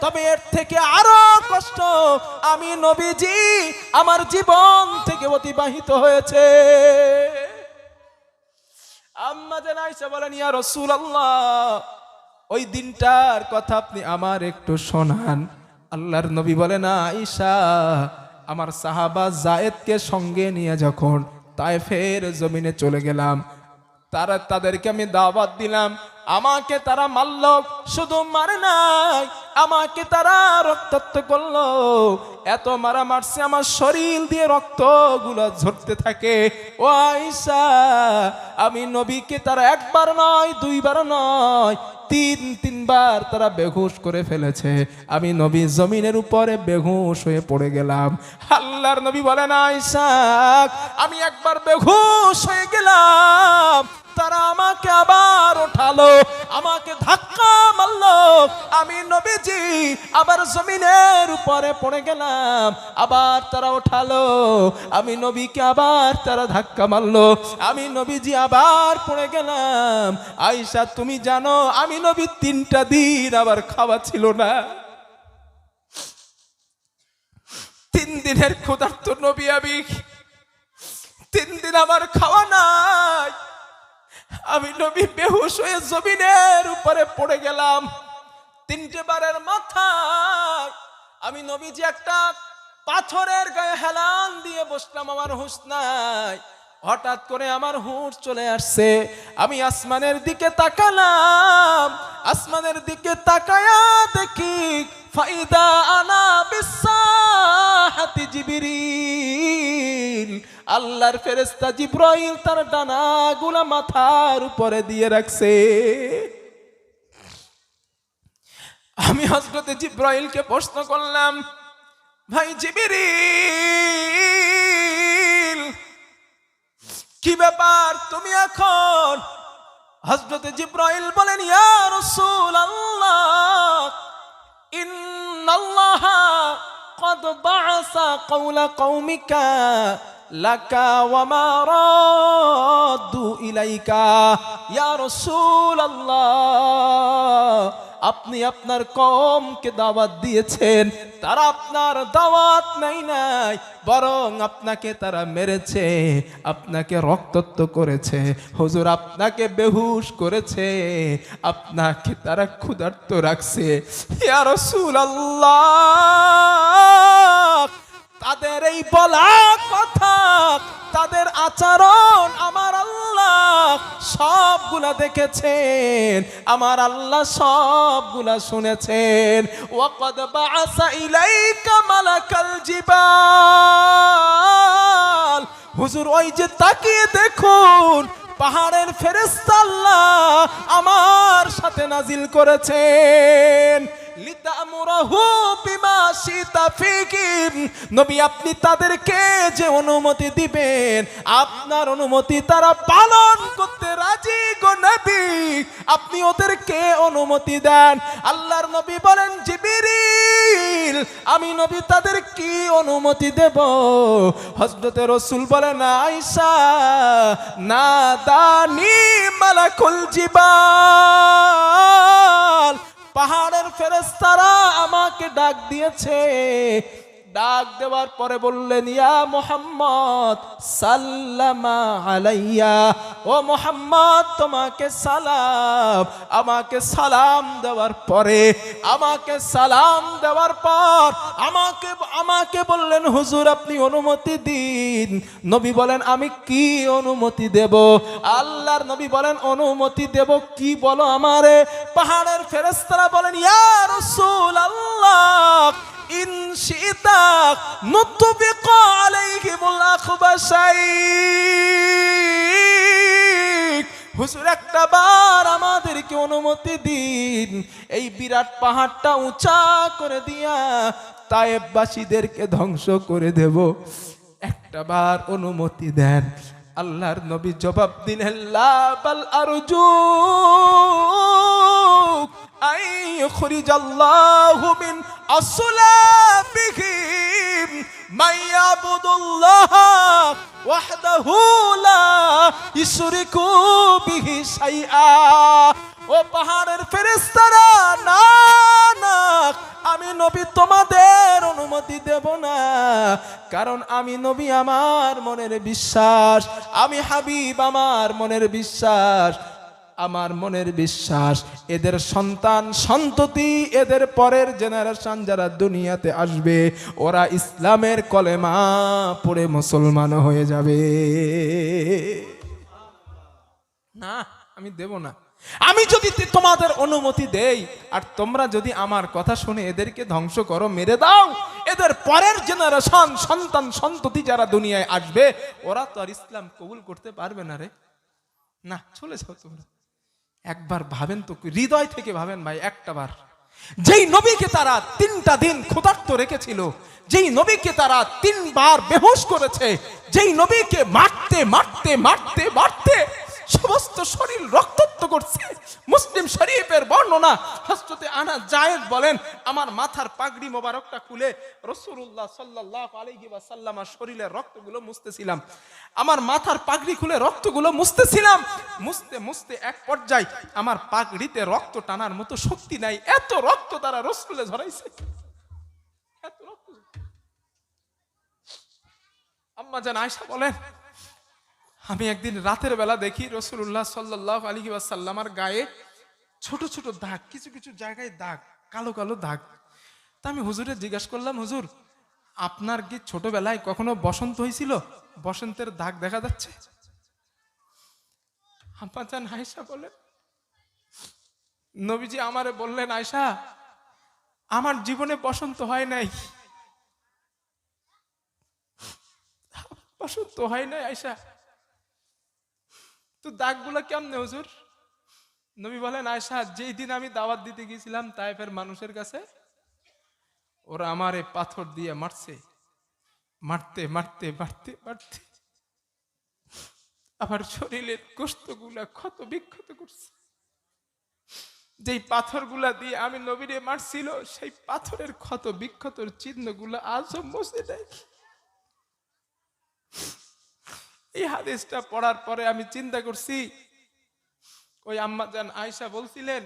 তবে এর থেকে আরো কষ্ট আমি নবীজি আমার জীবন থেকে অতিবাহিত হয়েছে। আম্মা জান আয়েশা বলেন, ইয়া রাসূলুল্লাহ, ওই দিনটার কথা আপনি আমার একটু শোনান। আল্লাহর নবী বলেন, আয়েশা, আমার সাহাবা যায়েদকে সঙ্গে নিয়ে যখন তায়েফের জমিনে চলে গেলাম, তাদেরকে আমি দাওয়াত দিলাম, আমাকে তারা মারল, শুধু মারে নাই, আমাকে তারা রক্তাক্ত করলো। এত মারা মারছে, আমার শরীর দিয়ে রক্তগুলো ঝরতে থাকে। ও আয়েশা, আমি নবীকে তারা একবার নয়, দুইবার নয়, তিনবার তারা বেহুশ করে ফেলেছে। আমি নবী জমিনের উপরে বেহুশ হয়ে পড়ে গেলাম। আল্লাহর নবী বলেন, আয়েশা, আমি একবার বেহুশ হয়ে গেলাম, তারা আমাকে আবার উঠালো, আমাকে ধাক্কা মারলো, আমি নবীজি আবার জমিনের উপরে পড়ে গেলাম, আবার তারা উঠালো, আমি নবীকে আবার তারা ধাক্কা মারলো, আমি নবীজি আবার পড়ে গেলাম। আয়েশা, তুমি জানো আমি নবী 3টা দিন আবার খাওয়া ছিল না। 3 দিনের ক্ষুধার্ত নবী আমি, 3 দিন আমার খাওয়া নাই, আমি নবী বেহুশ হয়ে জমিনের উপরে পড়ে গেলাম। 3টে বারের মাথায় আমি নবীজি একটা পাথরের গায়ে হেলান দিয়ে বসলাম, আমার হুঁশ নাই। হঠাৎ করে আমার হুঁশ চলে আসছে, আমি আসমানের দিকে তাকালাম, আসমানের দিকে তাকায়া দেখি ফাইদা আনা বিসাহাতি জিবরিল, আল্লাহর ফেরেশতা জিবরাইল তার ডানাগুলা মাথার উপরে দিয়ে রাখছে। আমি হযরতে জিবরাইলকে প্রশ্ন করলাম, ভাই জিবরিল, কি ব্যাপার, তুমি এখন? হযরতে জিবরাইল বলেন, ইয়া রাসূলুল্লাহ, ইন্নাল্লাহা ক্বাদ বা'আসা কওলা কওমিকা লাকা ওয়া মা রাদ্দু ইলাইকা। ইয়া রাসূলুল্লাহ, আপনি আপনার কওমকে দাওয়াত দিয়েছেন, তারা আপনার দাওয়াত নাই, বরং আপনাকে তারা মেরেছে, আপনাকে রক্তাক্ত করেছে, হুজুর আপনাকে বেহুশ করেছে, আপনাকে তারা ক্ষুধার্ত রাখছে। ইয়া রাসূলুল্লাহ, তাদের এই বলা কথা, তাদের আচরণ আমার আল্লাহ সবগুলা দেখেছেন, আমার আল্লাহ সবগুলা শুনেছেন। ওয়াকাদ বাআসা ইলাইকা মালাকাল জিবাল, হুজুর ওই যে তাকিয়ে দেখুন, পাহাড়ের ফেরেশতা আল্লাহ আমার সাথে নাজিল করেছেন। লিতামুরাহু বিমা শিতা ফিকিম, নবী আপনি তাদেরকে যে অনুমতি দিবেন, আপনার অনুমতি তারা পালন করতে রাজি গো না। আপনি ওদেরকে অনুমতি দেন। আল্লাহর নবী বলেন, জিবরিল আমি নবী তাদের কি অনুমতি দেব? হযরতে রাসূল বলেন, আয়েশা নাদানি মালাকুল জিবাল, পাহাড়ের ফেরেশতারা আমাকে ডাক দিয়েছে। ডাক দেওয়ার পরে বললেন, ইয়া মুহাম্মদ সাল্লামা আলাইয়া, ও মুহাম্মদ তোমাকে সালাম। আমাকে সালাম দেওয়ার পরে আমাকে বললেন, হুজুর আপনি অনুমতি দিন। নবী বলেন, আমি কি অনুমতি দেব? আল্লাহর নবী বলেন, অনুমতি দেব কি বলো আমারে? পাহাড়ের ফেরেশতারা বলেন, ইয়া রাসূলুল্লাহ ইন শিতা নুতবিক আলাইহিমুল আখবাশাই, হুজুর একটা বার আমাদেরকে অনুমতি দিন, এই বিরাট পাহাড়টা উঁচা করে দিয়া তায়েববাসীদেরকে ধ্বংস করে দেব, একটা বার অনুমতি দেন। আল্লাহর নবী জবাব দিলেন, লা বাল আরজু আইখরিজাল্লাহু মিন আসলাবিহিম মাইয়াবুদুল্লাহ ওয়াহদাহু লা ইশরিকু বিহি শাইআ। ও পাহাড়ের ফেরেশতারা, না না, আমি নবী তোমাদের অনুমতি দেব না, কারণ আমি নবী আমার মনের বিশ্বাস, আমি হাবিব আমার মনের বিশ্বাস, আমার মনের বিশ্বাস এদের সন্তান সন্ততি, এদের পরের জেনারেশন যারা দুনিয়াতে আসবে, ওরা ইসলামের কলেমা পড়ে মুসলমান হয়ে যাবে। না, আমি দেব না। আমি যদি তোমাদের অনুমতি দেই আর তোমরা যদি আমার কথা শুনে এদেরকে ধ্বংস করো, মেরে দাও, এদের পরের জেনারেশন সন্তান সন্ততি যারা দুনিয়ায় আসবে, ওরা তো আর ইসলাম কবুল করতে পারবে না রে। না, চলে যাও তোমরা। একবার ভাবেন তো, হৃদয় থেকে ভাবেন ভাই, একটা বার যেই নবীকে তারা 3টা দিন ক্ষুধার্ত রেখেছিল, যেই নবীকে তারা 3 বার বেহুশ করেছে, যেই নবীকে মারতে মারতে মারতে মারতে সমস্ত শরীর রক্তাক্ত করছে। মুসলিম শরীফের বর্ণনা, হযরতে আনাস জায়েদ বলেন, আমার মাথার পাগড়ি মোবারকটা খুলে রাসূলুল্লাহ সাল্লাল্লাহু আলাইহি ওয়াসাল্লামের শরীরের রক্তগুলো মুছতেছিলাম, আমার মাথার পাগড়ি খুলে রক্তগুলো মুছতেছিলাম, মুছতে মুছতে এক পর্যায়ে আমার পাগড়িতে রক্ত টানার মতো শক্তি নাই, এত রক্ত তারা রাসূলে ঝরাইছে, এত রক্ত। আম্মা জান আয়েশা বলেন, আমি একদিন রাতের বেলা দেখি রাসূলুল্লাহ সাল্লাল্লাহু আলাইহি ওয়াসাল্লামের গায়ে ছোট ছোট দাগ, কিছু কিছু জায়গায় দাগ, কালো কালো দাগ। তা আমি হুজুরে জিজ্ঞাসা করলাম, হুজুর আপনার কি ছোটবেলায় কখনো বসন্ত হয়েছিল? বসন্তের দাগ দেখা যাচ্ছে? আম্মা জান আয়েশা বলেন, নবীজি আমারে বললেন, আয়েশা আমার জীবনে বসন্ত হয় নাই, বসন্ত হয় নাই আয়েশা। তো দাগগুলা কেমনে হুজুর? নবী বলেন, আয়েশা যেই দিন আমি দাওয়াত দিতে গিয়েছিলাম তায়েফের মানুষের কাছে, ওরা আমারে পাথর দিয়ে মারছে, মারতে মারতে মারতে মারতে আমার শরীরের গোশতগুলা ক্ষত বিক্ষত করছে। যেই পাথরগুলা দিয়ে আমি নবীরে মারছিল, সেই পাথরের ক্ষত বিক্ষতর চিহ্নগুলো আজও মুছে দেয়। এই হাদিসটা পড়ার পরে আমি চিন্তা করছি, ওই আম্মা জান আয়েশা বলছিলেন,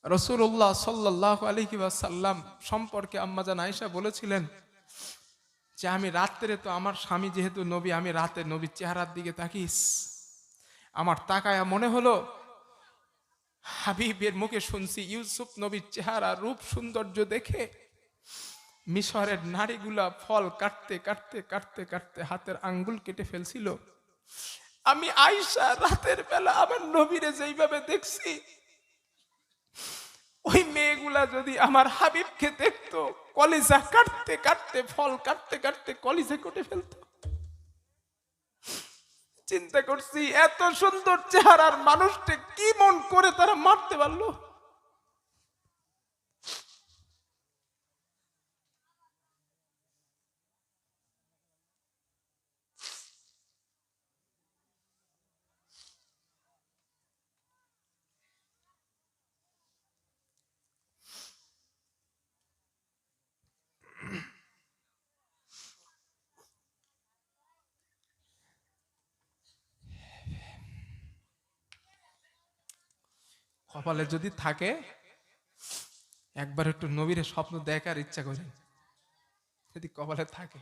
রাসূলুল্লাহ সাল্লাল্লাহু আলাইহি ওয়াসাল্লাম সম্পর্কে আম্মা জান আয়েশা বলেছিলেন যে আমি রাত্রে, তো আমার স্বামী যেহেতু নবী, আমি রাতে নবীর চেহারার দিকে তাকিস, আমার তাকায়া মনে হলো হাবিবের মুখে শুনছি ইউসুফ নবীর চেহারা রূপ সৌন্দর্য দেখে মিশরের নারীগুলা ফল কাটতে কাটতে কাটতে কাটতে হাতের আঙ্গুল কেটে ফেলছিল। আমি আয়েশা রাতের বেলা আমার নবীরে যেইভাবে দেখছি, ওই মেয়েগুলা যদি আমার হাবিবকে দেখতো, কলিজা কাটতে কাটতে, ফল কাটতে কাটতে কলিজা কেটে ফেলতো। চিন্তা করছি এত সুন্দর চেহারার মানুষটা কি মন করে তারা মারতে পারলো। কপালে যদি থাকে একবার একটু নবীর স্বপ্ন দেখার ইচ্ছা করেন, যদি কপালে থাকে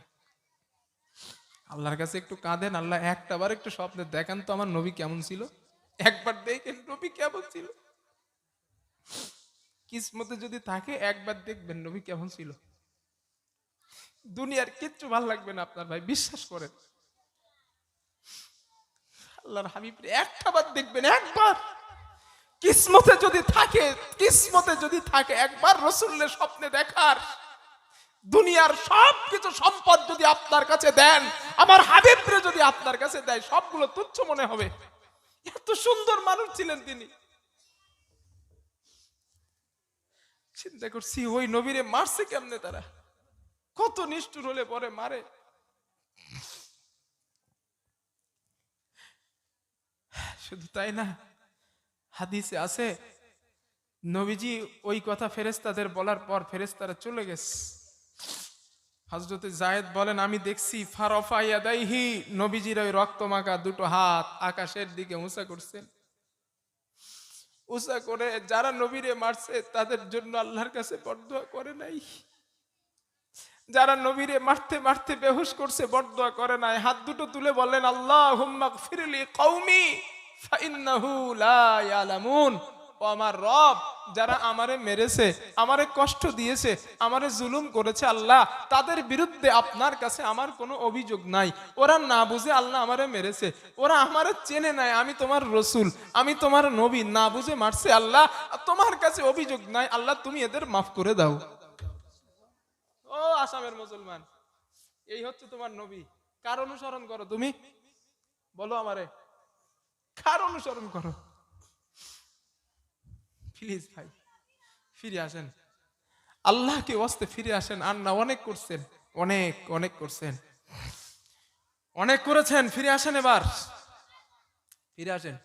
আল্লাহর কাছে একটু কাঁদেন, আল্লাহ একটাবার একটু স্বপ্নে দেখান তো আমার নবী কেমন ছিল, একবার দেখেন নবী কেমন ছিল। কিসমতে যদি থাকে একবার দেখবেন নবী কেমন ছিল, দুনিয়ার কিচ্ছু ভালো লাগবে না আপনার ভাই, বিশ্বাস করেন। আল্লাহর হাবিব একটাবার দেখবেন, একবার কিসমতে যদি থাকে, কিসমতে যদি থাকে একবার রাসূলের স্বপ্নে দেখার, দুনিয়ার সব কিছু সম্পদ যদি আপনার কাছে দেন, আমার হাবিবরে যদি আপনার কাছে দেয়, সবগুলো তুচ্ছ মনে হবে। এত সুন্দর মানুষ ছিলেন তিনি। চিন্তা করছি ওই নবীরে মারছে কেমনে তারা, কত নিষ্ঠুর হলে পরে মারে। শুধু তাই না, হাদিসে আছে নবীজি ওই কথা ফেরেশতাদের বলার পর ফেরেশতারা চলে গেছে। হযরতে যায়েদ বলেন আমি দেখছি ফারাফা ইয়াদাইহি, নবীজির ওই রক্তমাখা দুটো হাত আকাশের দিকে উঁচা করছেন। উঁচা করে যারা নবীরে মারছে তাদের জন্য আল্লাহর কাছে বরদোয়া করে নাই, যারা নবীরে মারতে মারতে বেহুশ করছে বরদোয়া করে নাই, হাত দুটো তুলে বললেন আল্লাহুম্মা গফিরলি কওমি ফাইন্নাহু লা ইয়ালামুন। ও আমার রব, যারা আমারে মেরেছে, আমারে কষ্ট দিয়েছে, আমারে জুলুম করেছে আল্লাহ, তাদের বিরুদ্ধে আপনার কাছে আমার কোনো অভিযোগ নাই। ওরা না বুঝে আল্লাহ আমারে মেরেছে, ওরা আমারে চেনে নাই, আমি তোমার রসুল, আমি তোমার নবী, না বুঝে মারছে আল্লাহ, তোমার কাছে অভিযোগ নাই আল্লাহ, তুমি এদের মাফ করে দাও। ও আসামের মুসলমান, এই হচ্ছে তোমার নবী, কার অনুসরণ করো তুমি? বলো আমারে, কার অনুসরণ করো? প্লিজ ভাই ফিরে আসেন, আল্লাহকে ওয়াস্তে ফিরে আসেন। আর না অনেক করছেন, অনেক অনেক করছেন, অনেক করেছেন, ফিরে আসেন, এবার ফিরে আসেন।